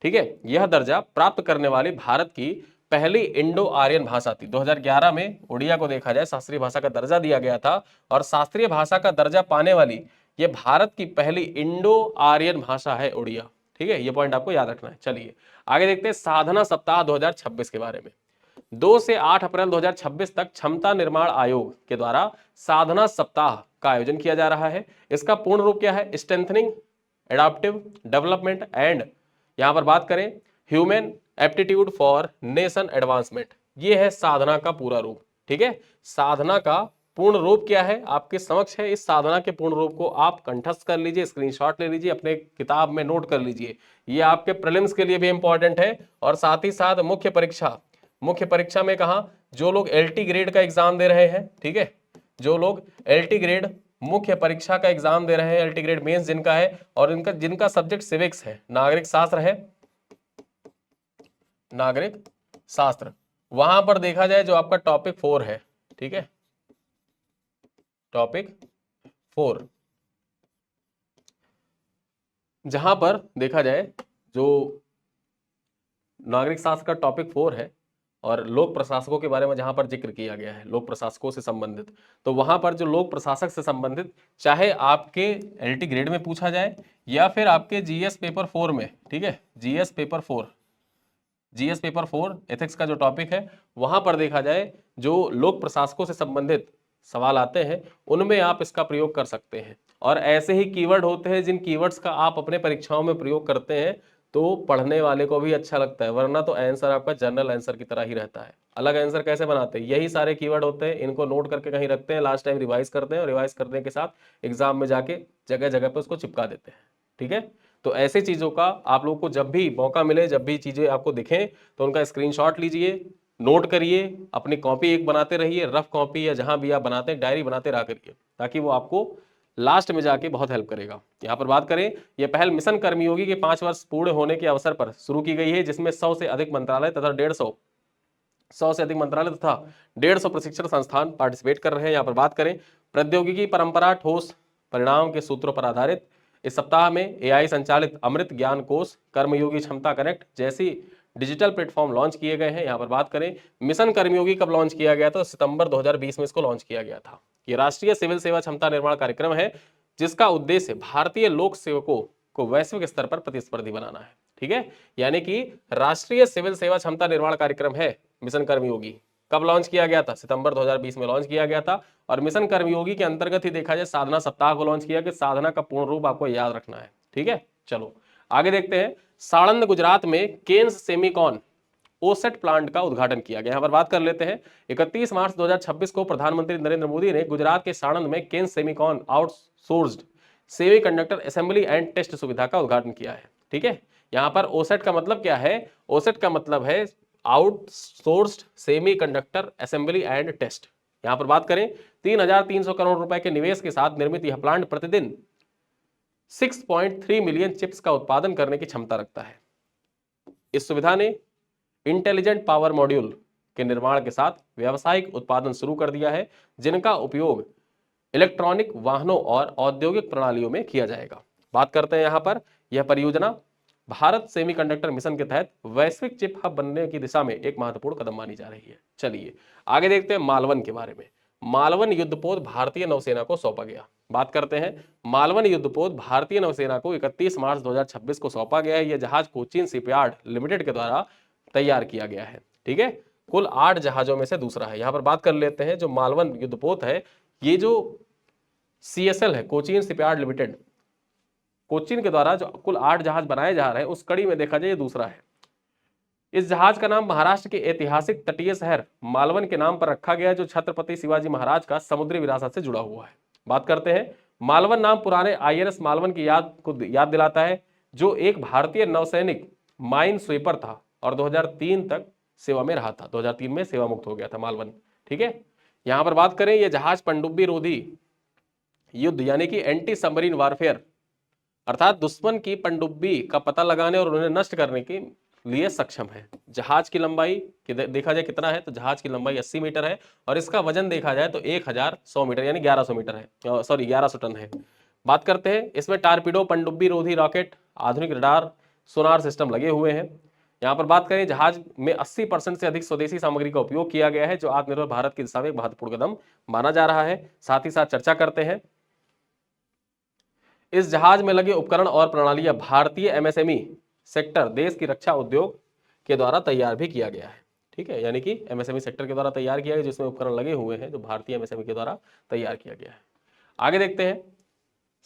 ठीक है, यह दर्जा प्राप्त करने वाली भारत की पहली इंडो आर्यन भाषा थी। 2011 में ओडिया को देखा जाए शास्त्रीय भाषा का दर्जा दिया गया था और शास्त्रीय भाषा का दर्जा पाने वाली यह भारत की पहली इंडो आर्यन भाषा है ओडिया। ठीक है, यह पॉइंट आपको याद रखना है। चलिए आगे देखते हैं साधना सप्ताह 2026 के बारे में। 2 से 8 अप्रैल 2026 तक क्षमता निर्माण आयोग के द्वारा साधना सप्ताह का आयोजन किया जा रहा है। इसका पूर्ण रूप क्या है? स्ट्रेंथनिंग एडाप्टिव डेवलपमेंट एंड, यहां पर बात करें human aptitude for nation advancement. ये है साधना का पूरा रूप। ठीक है, साधना का पूर्ण रूप क्या है आपके समक्ष है। इस साधना के पूर्ण रूप को आप कंठस्थ कर लीजिए, स्क्रीनशॉट ले लीजिए, अपने किताब में नोट कर लीजिए। ये आपके प्रीलिम्स के लिए भी इंपॉर्टेंट है और साथ ही साथ मुख्य परीक्षा में कहा, जो लोग एलटी ग्रेड का एग्जाम दे रहे हैं, ठीक है, जो लोग एलटी ग्रेड मुख्य परीक्षा का एग्जाम दे रहे हैं, एलटी ग्रेड मेंस जिनका है और इनका जिनका सब्जेक्ट सिविक्स है, नागरिक शास्त्र है, नागरिक शास्त्र, वहां पर देखा जाए जो आपका टॉपिक 4 है, ठीक है, टॉपिक 4, जहां पर देखा जाए जो नागरिक शास्त्र का टॉपिक 4 है और लोक प्रशासकों के बारे में जहां पर जिक्र किया गया है, लोक प्रशासकों से संबंधित, तो वहां पर जो लोक प्रशासक से संबंधित चाहे आपके एलटी ग्रेड में पूछा जाए या फिर आपके जीएस पेपर 4 में, ठीक है, जीएस पेपर 4 एथिक्स का जो टॉपिक है, वहां पर देखा जाए जो लोक प्रशासकों से संबंधित सवाल आते हैं उनमें आप इसका प्रयोग कर सकते हैं। और ऐसे ही कीवर्ड होते हैं जिन कीवर्ड्स का आप अपने परीक्षाओं में प्रयोग करते हैं तो पढ़ने वाले को भी अच्छा लगता है, वरना तो आंसर आपका जनरल आंसर की तरह ही रहता है। अलग आंसर कैसे बनाते हैं? यही सारे कीवर्ड होते हैं, इनको नोट करके कहीं रखते हैं, लास्ट टाइम रिवाइज करते हैं और रिवाइज करने के साथ एग्जाम में जाके जगह जगह पे उसको चिपका देते हैं। ठीक है, तो ऐसी चीजों का आप लोग को जब भी मौका मिले, जब भी चीजें आपको दिखें तो उनका स्क्रीनशॉट लीजिए, नोट करिए, अपनी कॉपी एक बनाते रहिए, रफ कॉपी या जहां भी आप बनाते हैं डायरी बनाते रहा करिए, ताकि वो आपको लास्ट में जाके बहुत हेल्प करेगा। यहाँ पर बात करें, यह पहल मिशन कर्मयोगी के 5 वर्ष पूर्ण होने के अवसर पर शुरू की गई है, जिसमें 100 से अधिक मंत्रालय तथा 150 प्रशिक्षण संस्थान पार्टिसिपेट कर रहे हैं। यहाँ पर बात करें प्रौद्योगिकी परंपरा ठोस परिणाम के सूत्रों पर आधारित, इस सप्ताह में AI संचालित अमृत ज्ञान कोष, कर्मयोगी क्षमता कनेक्ट जैसी डिजिटल प्लेटफॉर्म लॉन्च किए गए हैं। यहाँ पर बात करें मिशन कर्मयोगी कब लॉन्च किया गया था, सितंबर 2020 में इसको लॉन्च किया गया था। ये राष्ट्रीय सिविल सेवा क्षमता निर्माण कार्यक्रम है जिसका उद्देश्य भारतीय लोक सेवकों को वैश्विक स्तर पर प्रतिस्पर्धी बनाना है। ठीक है, यानी कि राष्ट्रीय सिविल सेवा क्षमता निर्माण कार्यक्रम है मिशन कर्मयोगी। कब लॉन्च किया गया था, सितंबर 2020 में लॉन्च किया गया था। और मिशन कर्मयोगी के अंतर्गत ही देखा जाए साधना सप्ताह को लॉन्च किया कि साधना का पूर्ण रूप आपको याद रखना है। ठीक है, चलो आगे देखते हैं। साणंद गुजरात में केन्स सेमीकॉन ओसेट प्लांट का उद्घाटन किया गया। यहाँ पर बात कर लेते हैं। 31 मार्च 2026 को प्रधानमंत्री नरेंद्र मोदी ने गुजरात के साणंद में Kaynes Semicon outsourced semiconductor assembly and test सुविधा का उद्घाटन किया है। ठीक है, यहाँ पर ओसेट का मतलब क्या है, ओसेट का मतलब है outsourced semiconductor assembly and test. यहाँ पर बात करें 3,300 करोड़ रुपए के निवेश के साथ निर्मित यह प्लांट प्रतिदिन 6.3 मिलियन चिप्स का उत्पादन करने की क्षमता रखता है। इस सुविधा ने इंटेलिजेंट पावर मॉड्यूल के निर्माण के साथ व्यावसायिक उत्पादन शुरू कर दिया है जिनका उपयोग इलेक्ट्रॉनिक वाहनों और औद्योगिक प्रणालियों में किया जाएगा। बात करते हैं यहाँ पर, यह परियोजना भारत सेमीकंडक्टर मिशन के तहत वैश्विक चिप हब बनने की दिशा में एक महत्वपूर्ण कदम मानी जा रही है। चलिए आगे देखते हैं मालवन के बारे में। मालवन युद्धपोत भारतीय नौसेना को सौंपा गया। बात करते हैं मालवन युद्धपोत भारतीय नौसेना को 31 मार्च 2026 को सौंपा गया है। यह जहाज कोचीन शिपयार्ड लिमिटेड के द्वारा तैयार किया गया है। ठीक है, कुल 8 जहाजों में से दूसरा है। यहां पर बात कर लेते हैं, जो मालवन युद्धपोत है ये जो CSL है, कोचीन शिपयार्ड लिमिटेड, कोचीन के द्वारा जो कुल 8 जहाज बनाए जा रहे हैं उस कड़ी में देखा जाए ये दूसरा है। इस जहाज का नाम महाराष्ट्र के ऐतिहासिक तटीय शहर मालवन के नाम पर रखा गया है जो छत्रपति शिवाजी महाराज का समुद्री विरासत से जुड़ा हुआ है। बात करते हैं, मालवन नाम पुराने INS मालवन की याद दिलाता है जो एक भारतीय नौसैनिक माइन स्वीपर था और 2003 तक सेवा में रहा था। 2003 में सेवा मुक्त हो गया था मालवन। ठीक है, यहां पर बात करें यह जहाज पनडुब्बी रोधी युद्ध यानी कि एंटी सबमरीन वारफेयर अर्थात दुश्मन की पनडुब्बी का पता लगाने और उन्हें नष्ट करने के लिए सक्षम है। जहाज की लंबाई देखा जाए कितना है, तो जहाज की लंबाई 80 मीटर है और इसका वजन देखा जाए तो 1100 मीटर यानी 1100 मीटर है, सॉरी 1100 टन है। बात करते हैं, इसमें टारपीडो, पनडुब्बी रोधी रॉकेट, आधुनिक रडार, सोनार सिस्टम लगे हुए हैं। यहाँ पर बात करें जहाज में 80% से अधिक स्वदेशी सामग्री का उपयोग किया गया है जो आत्मनिर्भर भारत की दिशा में एक महत्वपूर्ण कदम माना जा रहा है। साथ ही साथ चर्चा करते हैं, इस जहाज में लगे उपकरण और प्रणालियां भारतीय MSME सेक्टर देश की रक्षा उद्योग के द्वारा तैयार भी किया गया है। ठीक है, यानी कि MSME सेक्टर के द्वारा तैयार किया गया जिसमें उपकरण लगे हुए हैं जो भारतीय MSME के द्वारा तैयार किया गया है। आगे देखते हैं,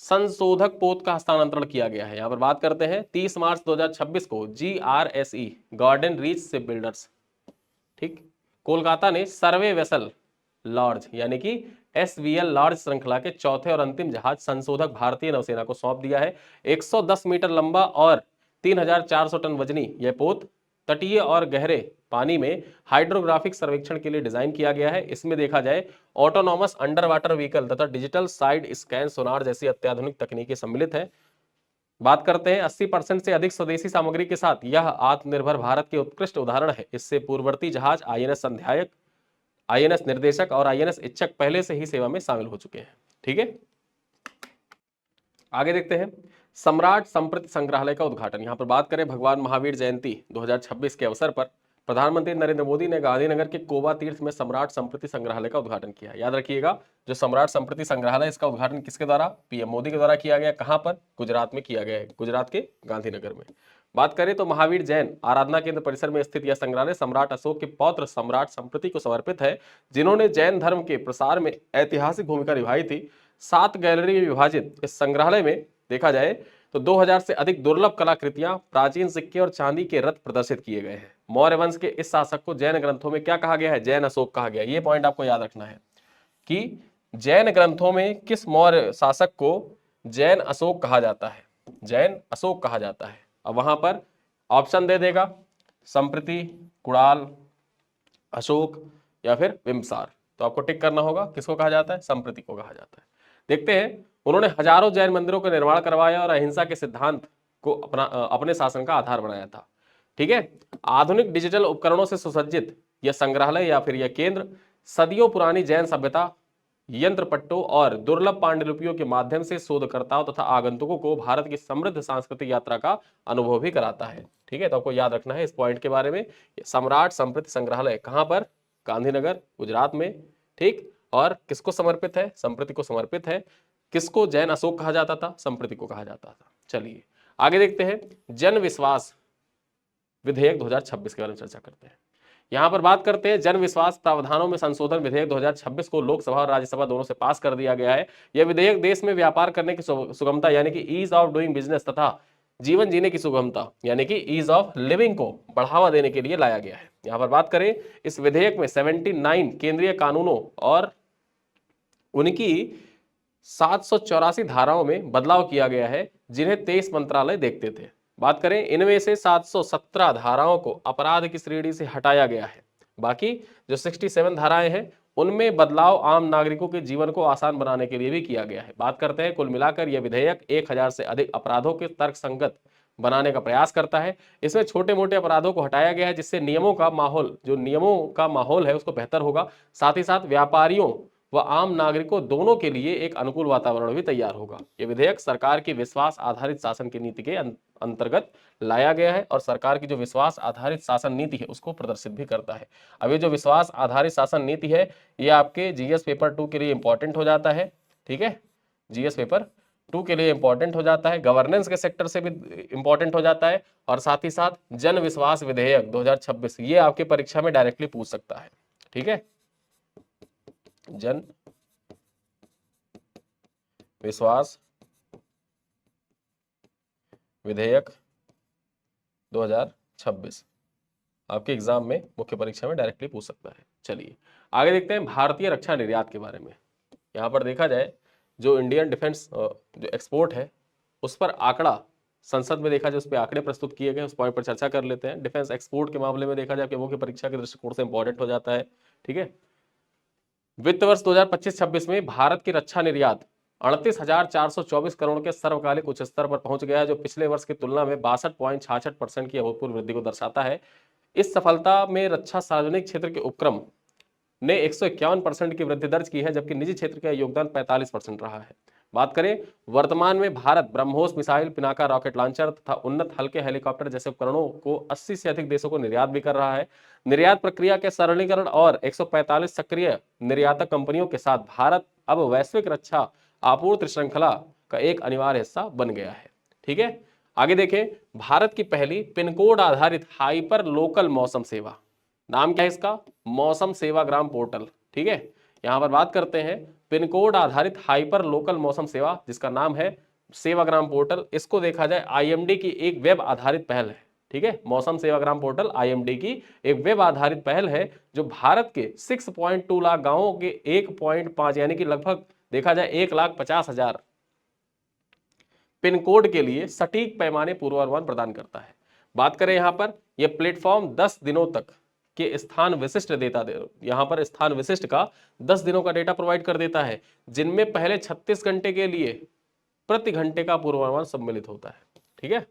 संशोधक पोत का हस्तांतरण किया गया है। यहां पर बात करते हैं 30 मार्च 2026 को GRSE garden reach ship builders, ठीक, कोलकाता ने सर्वे वेसल लॉर्ज यानी कि SVL लॉर्ज श्रृंखला के चौथे और अंतिम जहाज संशोधक भारतीय नौसेना को सौंप दिया है। 110 मीटर लंबा और 3,400 टन वजनी यह पोत तटीय और गहरे पानी में हाइड्रोग्राफिक सर्वेक्षण के लिए डिजाइन किया गया है। इसमें देखा जाए ऑटोनॉमस अंडर वाटर व्हीकल तथा डिजिटल साइड स्कैन सोनार जैसी अत्याधुनिक तकनीकें सम्मिलित है। बात करते हैं 80% से अधिक स्वदेशी सामग्री के साथ यह आत्मनिर्भर भारत के उत्कृष्ट उदाहरण है। इससे पूर्ववर्ती जहाज INS संध्यायक, INS निर्देशक और INS इच्छक पहले से ही सेवा में शामिल हो चुके हैं। ठीक है, आगे देखते हैं, सम्राट संस्कृति संग्रहालय का उद्घाटन। यहां पर बात करें भगवान महावीर जयंती 2026 के अवसर पर प्रधानमंत्री नरेंद्र मोदी ने गांधीनगर के कोबा तीर्थ में सम्राट संस्कृति संग्रहालय का उद्घाटन किया। याद रखिएगा, जो सम्राट संस्कृति संग्रहालय इसका उद्घाटन किसके द्वारा, PM मोदी के द्वारा किया गया। कहां पर, गुजरात में किया गया है, गुजरात के गांधीनगर में। बात करें तो महावीर जैन आराधना केंद्र परिसर में स्थित यह संग्रहालय सम्राट अशोक के पौत्र सम्राट संस्कृति को समर्पित है जिन्होंने जैन धर्म के प्रसार में ऐतिहासिक भूमिका निभाई थी। 7 गैलरी में विभाजित इस संग्रहालय में देखा जाए तो 2000 से अधिक दुर्लभ कलाकृतियां, प्राचीन सिक्के और चांदी के रथ प्रदर्शित किए गए हैं। मौर्य वंश के इस शासक को जैन ग्रंथों में क्या कहा गया है, जैन अशोक कहा गया। ये पॉइंट आपको याद रखना है कि जैन ग्रंथों में किस मौर्य शासक को जैन अशोक कहा जाता है, जैन अशोक कहा जाता है। अब वहां पर ऑप्शन दे देगा, संप्रति, कुणाल, अशोक या फिर बिंबिसार। तो आपको टिक करना होगा, किसको कहा जाता है, संप्रति को कहा जाता है। देखते हैं, उन्होंने हजारों जैन मंदिरों का निर्माण करवाया और अहिंसा के सिद्धांत को अपने शासन का आधार बनाया था। ठीक है, आधुनिक डिजिटल उपकरणों से सुसज्जित यह संग्रहालय या फिर यह केंद्र सदियों पुरानी जैन सभ्यता यंत्रपट्टों और दुर्लभ पांडुलिपियों के माध्यम से शोधकर्ताओं तथा आगंतुकों को भारत की समृद्ध सांस्कृतिक यात्रा का अनुभव भी कराता है। ठीक है, तो आपको याद रखना है इस पॉइंट के बारे में। सम्राट संस्कृति संग्रहालय कहां पर? गांधीनगर, गुजरात में। ठीक, और किसको समर्पित है? संस्कृति को समर्पित है। किसको जैन अशोक कहा जाता था? संस्कृति को कहा जाता था। चलिए आगे देखते हैं, जन विश्वास विधेयक 2026 के बारे में चर्चा करते हैं। यहां पर बात करते हैं जन विश्वास प्रावधानों में संशोधन विधेयक 2026 को लोकसभा और राज्यसभा दोनों से पास कर दिया गया है। यह विधेयक देश में व्यापार करने की सुगमता यानी कि ईज ऑफ डूइंग बिजनेस तथा जीवन जीने की सुगमता यानी कि ईज ऑफ लिविंग को बढ़ावा देने के लिए लाया गया है। यहां पर बात करें, इस विधेयक में 79 केंद्रीय कानूनों और उनकी 784 धाराओं में बदलाव किया गया है, जिन्हें 23 मंत्रालय देखते थे। बात करें, इनमें से 717 धाराओं को अपराध की श्रेणी से हटाया गया है। बाकी जो 67 धाराएं हैं उनमें बदलाव आम नागरिकों के जीवन को आसान बनाने के लिए भी किया गया है। बात करते हैं, कुल मिलाकर यह विधेयक 1000 से अधिक अपराधों के तर्कसंगत बनाने का प्रयास करता है। इसमें छोटे मोटे अपराधों को हटाया गया है, जिससे नियमों का माहौल है उसको बेहतर होगा। साथ ही साथ व्यापारियों व आम नागरिकों दोनों के लिए एक अनुकूल वातावरण भी तैयार होगा। यह विधेयक सरकार की विश्वास आधारित शासन की नीति के अंतर्गत लाया गया है और सरकार की जो विश्वास आधारित शासन नीति है उसको प्रदर्शित भी करता है। अब ये जो विश्वास आधारित शासन नीति है ये आपके जीएस पेपर 2 के लिए इंपॉर्टेंट हो जाता है। ठीक है, जीएस पेपर 2 के लिए इंपॉर्टेंट हो जाता है, गवर्नेंस के सेक्टर से भी इंपॉर्टेंट हो जाता है, और साथ ही साथ जन विश्वास विधेयक 2026 ये आपके परीक्षा में डायरेक्टली पूछ सकता है। ठीक है, जन विश्वास विधेयक 2026 आपके एग्जाम में मुख्य परीक्षा में डायरेक्टली पूछ सकता है। चलिए आगे देखते हैं भारतीय रक्षा निर्यात के बारे में। यहां पर देखा जाए जो इंडियन डिफेंस जो एक्सपोर्ट है उस पर आंकड़ा संसद में देखा जाए, उस पर आंकड़े प्रस्तुत किए गए, उस पॉइंट पर चर्चा कर लेते हैं। डिफेंस एक्सपोर्ट के मामले में देखा जाए कि मुख्य परीक्षा के दृष्टिकोण से इंपॉर्टेंट हो जाता है। ठीक है, वित्त वर्ष 2025-26 में भारत की रक्षा निर्यात 38,424 करोड़ के सर्वकालिक उच्च स्तर पर पहुंच गया, जो पिछले वर्ष की तुलना में 62.66% की अभूतपूर्व वृद्धि को दर्शाता है। इस सफलता में रक्षा सार्वजनिक क्षेत्र के उपक्रम ने 151% की वृद्धि दर्ज की है, जबकि निजी क्षेत्र का योगदान 45% रहा है। बात करें, वर्तमान में Bharat BrahMos missile, Pinaka rocket launcher तथा उन्नत हल्के हेलीकॉप्टर जैसे उपकरणों को 80 से अधिक देशों को निर्यात भी कर रहा है। निर्यात प्रक्रिया के सरलीकरण और 145 सक्रिय निर्यातक कंपनियों के साथ भारत अब वैश्विक रक्षा आपूर्ति श्रृंखला का एक अनिवार्य हिस्सा बन गया है। ठीक है, आगे देखें, भारत की पहली पिन कोड आधारित हाइपर लोकल मौसम सेवा, नाम क्या है इसका? मौसम सेवाग्राम पोर्टल। ठीक है, यहां पर बात करते हैं पिन कोड आधारित हाइपर लोकल मौसम सेवा, जिसका नाम है सेवाग्राम पोर्टल। इसको देखा जाए आईएमडी की एक वेब आधारित पहल है। ठीक है, मौसम सेवाग्राम पोर्टल आईएमडी की एक वेब आधारित पहल है, जो भारत के 6.2 लाख गांवों के 1.5 यानी कि लगभग देखा जाए 1,50,000 पिन कोड के लिए सटीक पैमाने पूर्वानुमान प्रदान करता है। बात करें यहां पर, यह प्लेटफॉर्म 10 दिनों तक के स्थान विशिष्ट डेटा यहां पर स्थान विशिष्ट का 10 दिनों का डेटा प्रोवाइड कर देता है, जिनमें पहले 36 घंटे के लिए प्रति घंटे का पूर्वानुमान सम्मिलित होता है। ठीक है,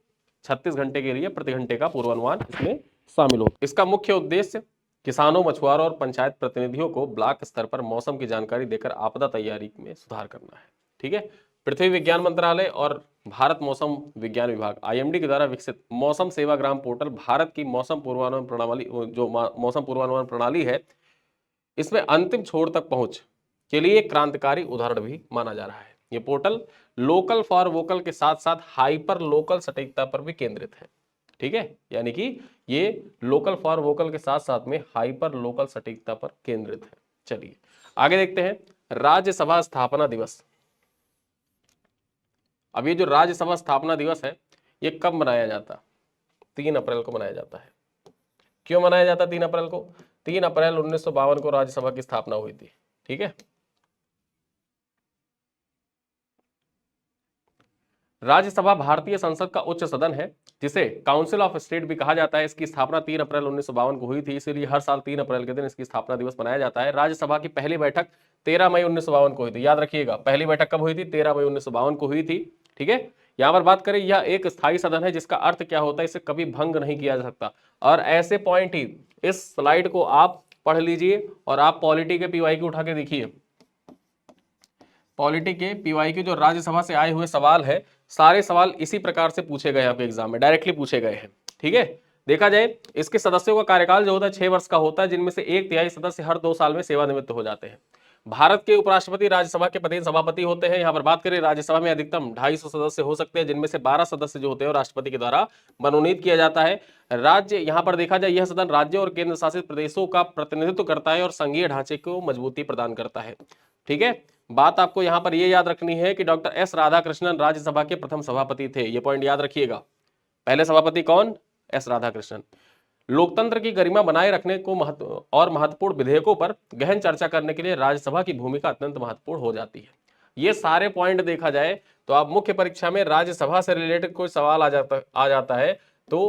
36 घंटे के लिए प्रति घंटे का पूर्वानुमान इसमें शामिल होता है। इसका मुख्य उद्देश्य किसानों, मछुआरों और पंचायत प्रतिनिधियों को ब्लॉक स्तर पर मौसम की जानकारी देकर आपदा तैयारी में सुधार करना है। ठीक है, पृथ्वी विज्ञान मंत्रालय और भारत मौसम विज्ञान विभाग आईएमडी के द्वारा विकसित मौसम सेवाग्राम पोर्टल भारत की मौसम पूर्वानुमान प्रणाली, जो मौसम पूर्वानुमान प्रणाली है, इसमें अंतिम छोर तक पहुंच के लिए एक क्रांतिकारी उदाहरण भी माना जा रहा है। ये पोर्टल लोकल फॉर वोकल के साथ साथ हाइपर लोकल सटीकता पर भी केंद्रित है। ठीक है, यानी कि ये लोकल फॉर वोकल के साथ साथ में हाइपर लोकल सटीकता पर केंद्रित है। चलिए आगे देखते हैं, राज्यसभा स्थापना दिवस। अब ये जो राज्यसभा स्थापना दिवस है ये कब मनाया जाता? 3 अप्रैल को मनाया जाता है। क्यों मनाया जाता 3 अप्रैल को? 3 अप्रैल 1952 को राज्यसभा की स्थापना हुई थी। ठीक है, राज्यसभा भारतीय संसद का उच्च सदन है, जिसे काउंसिल ऑफ स्टेट भी कहा जाता है। इसकी स्थापना 3 अप्रैल 1952 को हुई थी, इसीलिए हर साल 3 अप्रैल के दिन इसकी स्थापना दिवस मनाया जाता है। राज्यसभा की पहली बैठक 13 मई 1952 को हुई थी। याद रखिएगा, पहली बैठक कब हुई थी? 13 मई 1952 को हुई थी। ठीक है, यहां पर बात करें, यह एक स्थायी सदन है, जिसका अर्थ क्या होता है, इसे कभी भंग नहीं किया जा सकता। और ऐसे पॉइंट ही इस स्लाइड को आप पढ़ लीजिए और आप पॉलिटी के पीवाई की उठा के देखिए। पॉलिटी के पीवाई के जो राज्यसभा से आए हुए सवाल है, सारे सवाल इसी प्रकार से पूछे गए आपके एग्जाम में, डायरेक्टली पूछे गए हैं। ठीक है, देखा जाए इसके सदस्यों का कार्यकाल जो होता है 6 वर्ष का होता है, जिनमें से 1/3 सदस्य हर 2 साल में सेवानिवृत्त हो जाते हैं। भारत के उपराष्ट्रपति राज्यसभा के पदेन सभापति होते हैं। यहाँ पर बात करें राज्यसभा में अधिकतम 250 सदस्य हो सकते हैं, जिनमें से 12 सदस्य जो होते हैं राष्ट्रपति के द्वारा मनोनीत किया जाता है। राज्य, यहाँ पर देखा जाए यह सदन राज्यों और केंद्र शासित प्रदेशों का प्रतिनिधित्व करता है और संघीय ढांचे को मजबूती प्रदान करता है। ठीक है, बात आपको यहाँ पर यह याद रखनी है कि डॉक्टर एस राधाकृष्णन राज्यसभा के प्रथम सभापति थे, ये पॉइंट याद रखिएगा। पहले सभापति कौन? एस राधाकृष्णन। लोकतंत्र की गरिमा बनाए रखने को महत्वपूर्ण विधेयकों पर गहन चर्चा करने के लिए राज्यसभा की भूमिका अत्यंत महत्वपूर्ण हो जाती है। ये सारे पॉइंट देखा जाए तो आप मुख्य परीक्षा में राज्यसभा से रिलेटेड कोई सवाल आ जाता है तो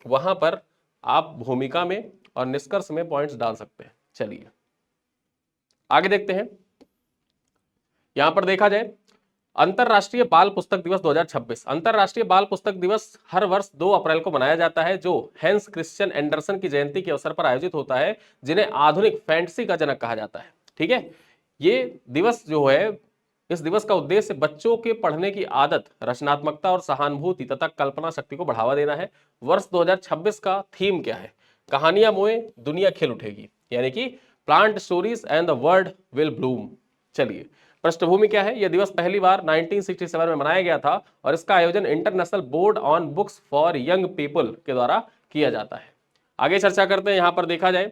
वहां पर आप भूमिका में और निष्कर्ष में पॉइंट्स डाल सकते हैं। चलिए आगे देखते हैं। यहां पर देखा जाए अंतरराष्ट्रीय बाल पुस्तक दिवस 2026। अंतरराष्ट्रीय बाल पुस्तक दिवस हर वर्ष 2 अप्रैल को मनाया जाता है, जो हैंस क्रिश्चियन एंडरसन की जयंती के अवसर पर आयोजित होता है, जिन्हें आधुनिक फैंटेसी का जनक कहा जाता है। ठीक है, ये दिवस जो है, इस दिवस का उद्देश्य बच्चों के पढ़ने की आदत, रचनात्मकता और सहानुभूति तथा कल्पना शक्ति को बढ़ावा देना है। वर्ष 2026 का थीम क्या है? कहानियां मोए दुनिया खिल उठेगी, यानी कि plant stories and the world will Bloom. चलिए, पृष्ठभूमि क्या है? यह दिवस पहली बार 1967 में मनाया गया था और इसका आयोजन international board on books for young people के द्वारा किया जाता है। आगे चर्चा करते हैं। यहां पर देखा जाए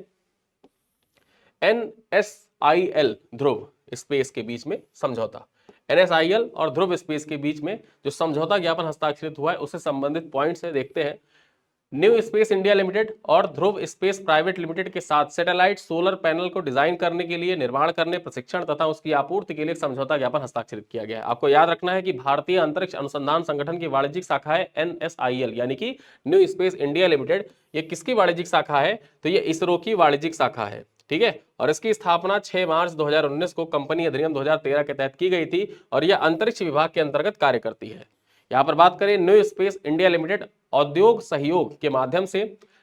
NSIL ध्रुव स्पेस के बीच में समझौता, NSIL और ध्रुव स्पेस के बीच में जो समझौता ज्ञापन हस्ताक्षरित हुआ है उससे संबंधित पॉइंट्स है, देखते हैं। न्यू स्पेस इंडिया लिमिटेड और ध्रुव स्पेस प्राइवेट लिमिटेड के साथ सैटेलाइट सोलर पैनल को डिजाइन करने के लिए, निर्माण करने, प्रशिक्षण तथा उसकी आपूर्ति के लिए समझौता ज्ञापन हस्ताक्षरित किया गया है। आपको याद रखना है कि भारतीय अंतरिक्ष अनुसंधान संगठन की वाणिज्यिक शाखा है NSIL, यानी कि न्यू स्पेस इंडिया लिमिटेड। ये किसकी वाणिज्यिक शाखा है? तो ये इसरो की वाणिज्यिक शाखा है। ठीक है, और इसकी स्थापना 6 मार्च 2019 को कंपनी अधिनियम 2013 के तहत की गई थी और यह अंतरिक्ष विभाग के अंतर्गत कार्य करती है। यहां पर बात करें, न्यू स्पेस इंडिया लिमिटेड औद्योगिक सहयोग के माध्यम से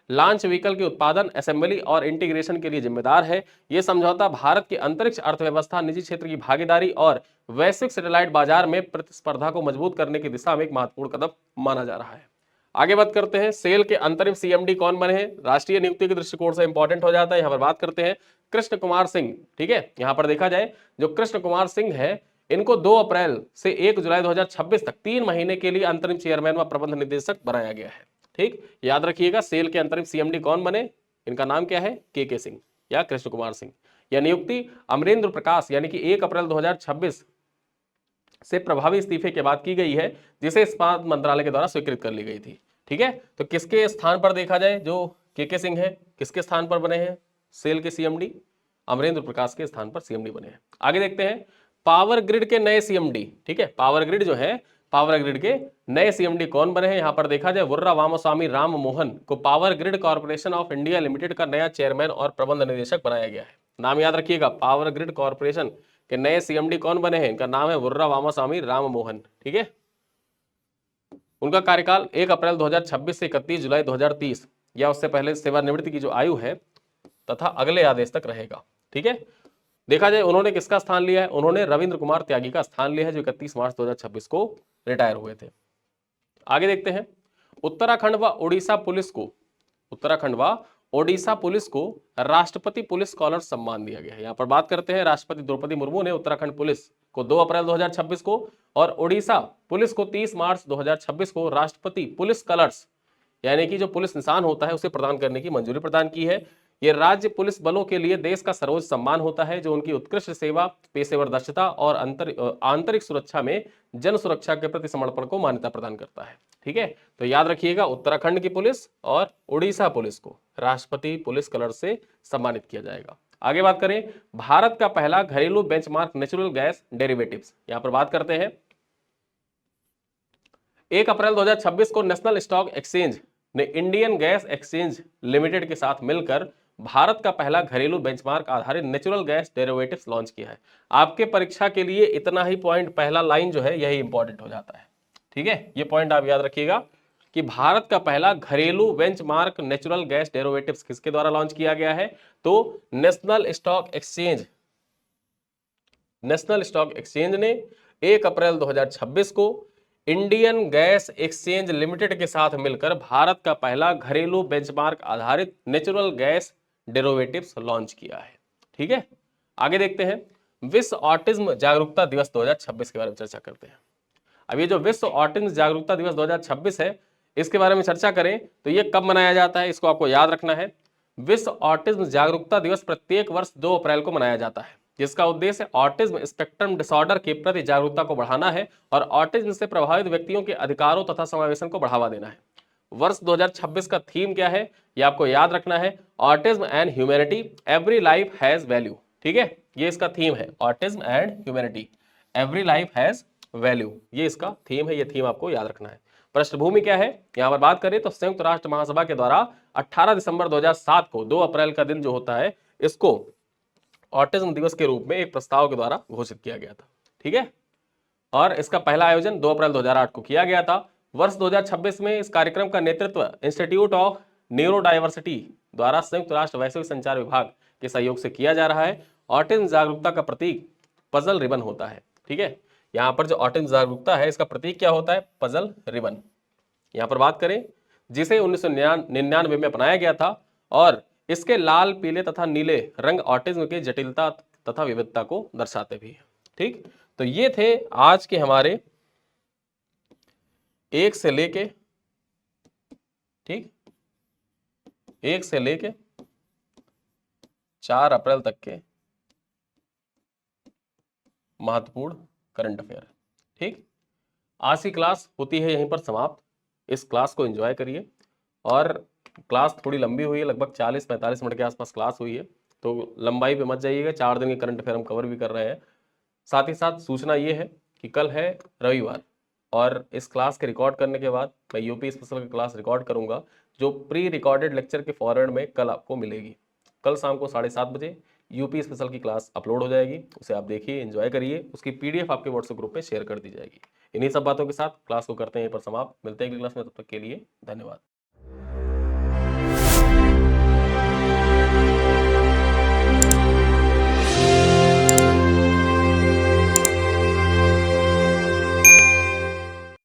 लॉन्च व्हीकल के उत्पादन, असेंबली और इंटीग्रेशन के लिए जिम्मेदार है। यह समझौता भारत की अंतरिक्ष अर्थव्यवस्था, निजी क्षेत्र की भागीदारी और वैश्विक सैटेलाइट बाजार में प्रतिस्पर्धा को मजबूत करने की दिशा में एक महत्वपूर्ण कदम माना जा रहा है। आगे बात करते हैं, सेल के अंतरिम CMD कौन बने हैं? राष्ट्रीय नियुक्ति के दृष्टिकोण से इंपॉर्टेंट हो जाता है। यहां पर बात करते हैं कृष्ण कुमार सिंह। ठीक है, यहां पर देखा जाए जो कृष्ण कुमार सिंह है, इनको 2 अप्रैल से 1 जुलाई 2026 तक 3 महीने के लिए अंतरिम चेयरमैन व प्रबंध निदेशक बनाया गया है। ठीक, याद रखिएगा सेल के अंतरिम CMD कौन बने? इनका नाम क्या है? KK सिंह या कृष्ण कुमार सिंह। यह नियुक्ति अमरेंद्र प्रकाश यानी कि 1 अप्रैल 2026 से प्रभावी इस्तीफे के बाद की गई है, जिसे इस्पात मंत्रालय के द्वारा स्वीकृत कर ली गई थी। ठीक है, तो किसके स्थान पर देखा जाए जो KK सिंह है, किसके स्थान पर बने हैं सेल के CMD? अमरेंद्र प्रकाश के स्थान पर CMD बने हैं। आगे देखते हैं पावर ग्रिड के नए CMD। ठीक है, पावर ग्रिड जो है, पावर ग्रिड के नए CMD कौन बने हैं? यहां पर देखा जाए वर्रा वामस्वामी राम मोहन को power grid corporation of India limited का नया चेयरमैन और प्रबंध निदेशक बनाया गया है। नाम याद रखिएगा, पावर ग्रिड कॉर्पोरेशन के नए CMD कौन बने हैं? इनका नाम है वर्रा वामस्वामी राम मोहन। ठीक है, उनका कार्यकाल 1 अप्रैल 2026 से 31 जुलाई 2030 या उससे पहले सेवानिवृत्ति की जो आयु है तथा अगले आदेश तक रहेगा। ठीक है, देखा जाए उन्होंने किसका स्थान लिया है? उन्होंने रविंद्र कुमार त्यागी का स्थान लिया है, जो 31 मार्च 2026 को रिटायर हुए थे। आगे देखते हैं उत्तराखंड व ओडिशा पुलिस को राष्ट्रपति पुलिस स्कॉलर सम्मान दिया गया है। यहां पर बात करते हैं, राष्ट्रपति द्रौपदी मुर्मू ने उत्तराखंड पुलिस को 2 अप्रैल 2026 को और ओडिशा पुलिस को 30 मार्च 2026 को राष्ट्रपति पुलिस कलर्स यानी कि जो पुलिस निशान होता है उसे प्रदान करने की मंजूरी प्रदान की है। यह राज्य पुलिस बलों के लिए देश का सर्वोच्च सम्मान होता है, जो उनकी उत्कृष्ट सेवा, पेशेवर दक्षता और आंतरिक सुरक्षा में जन सुरक्षा के प्रति समर्पण को मान्यता प्रदान करता है। ठीक है, तो याद रखिएगा उत्तराखंड की पुलिस और उड़ीसा पुलिस को राष्ट्रपति पुलिस कलर से सम्मानित किया जाएगा। आगे बात करें भारत का पहला घरेलू बेंचमार्क नेचुरल गैस डेरिवेटिव्स। यहां पर बात करते हैं 1 अप्रैल 2026 को नेशनल स्टॉक एक्सचेंज ने इंडियन गैस एक्सचेंज लिमिटेड के साथ मिलकर भारत का पहला घरेलू बेंचमार्क आधारित नेचुरल गैस डेरिवेटिव्स लॉन्च किया है। आपके परीक्षा के लिए इतना ही पॉइंट, पहला लाइन जो है यही इंपॉर्टेंट हो जाता है। ठीक है, ये पॉइंट आप याद रखिएगा कि भारत का पहला घरेलू बेंचमार्क नेचुरल गैस डेरिवेटिव्स किसके द्वारा लॉन्च किया गया है? तो national stock exchange national stock exchange ने 1 अप्रैल 2026 को इंडियन गैस एक्सचेंज लिमिटेड के साथ मिलकर भारत का पहला घरेलू बेंचमार्क आधारित नेचुरल गैस डेरिवेटिव्स लॉन्च किया है। ठीक है, आगे देखते हैं विश्व ऑटिज्म जागरूकता दिवस 2026 के बारे में चर्चा करते हैं। अब ये जो विश्व ऑटिज्म जागरूकता दिवस 2026 है, इसके बारे में चर्चा करें तो ये कब मनाया जाता है, इसको आपको याद रखना है। विश्व ऑटिज्म जागरूकता दिवस प्रत्येक वर्ष 2 अप्रैल को मनाया जाता है, जिसका उद्देश्य ऑटिज्म स्पेक्ट्रम डिसऑर्डर के प्रति जागरूकता को बढ़ाना है और ऑटिज्म से प्रभावित व्यक्तियों के अधिकारों तथा समावेशन को बढ़ावा देना है। वर्ष 2026 का थीम क्या है, ये आपको याद रखना है, autism and humanity, every life has value. ठीक है, ये इसका थीम है, autism and humanity, every life has value, ये इसका थीम है, ये थीम आपको याद रखना है। पृष्ठभूमि क्या है, यहां पर बात करें तो संयुक्त राष्ट्र महासभा के द्वारा 18 दिसंबर 2007 को 2 अप्रैल का दिन जो होता है, इसको ऑटिज्म दिवस के रूप में एक प्रस्ताव के द्वारा घोषित किया गया था। ठीक है, और इसका पहला आयोजन 2 अप्रैल 2008 को किया गया था। वर्ष 2026 में इस कार्यक्रम का नेतृत्व इंस्टीट्यूट ऑफ न्यूरोडाइवर्सिटी द्वारा संयुक्त राष्ट्र वैश्विक संचार विभाग के सहयोग से किया जा रहा है। ऑटिज्म जागरूकता का प्रतीक पजल रिबन होता है। ठीक है, यहाँ पर जो ऑटिज्म जागरूकता है, इसका प्रतीक क्या होता है, पजल रिबन। यहाँ पर बात करें, जिसे 1999 में अपनाया गया था और इसके लाल, पीले तथा नीले रंग ऑटिज्म की जटिलता तथा विविधता को दर्शाते भी हैं। ठीक, तो ये थे आज के हमारे 1 से लेके 4 अप्रैल तक के महत्वपूर्ण करंट अफेयर। ठीक, आज की क्लास होती है यहीं पर समाप्त। इस क्लास को एंजॉय करिए, और क्लास थोड़ी लंबी हुई है, लगभग 40-45 मिनट के आसपास क्लास हुई है, तो लंबाई पे मत जाइएगा। 4 दिन के करंट अफेयर हम कवर भी कर रहे हैं। साथ ही साथ सूचना ये है कि कल है रविवार, और इस क्लास के रिकॉर्ड करने के बाद मैं यूपी स्पेशल की क्लास रिकॉर्ड करूंगा, जो प्री रिकॉर्डेड लेक्चर के फॉरवर्ड में कल आपको मिलेगी। कल शाम को 7:30 बजे यूपी स्पेशल की क्लास अपलोड हो जाएगी, उसे आप देखिए, एंजॉय करिए। उसकी पीडीएफ आपके व्हाट्सएप ग्रुप में शेयर कर दी जाएगी। इन्हीं सब बातों के साथ क्लास को करते हैं यहीं पर समाप्त। मिलते हैं अगली क्लास में, तब तक के लिए धन्यवाद।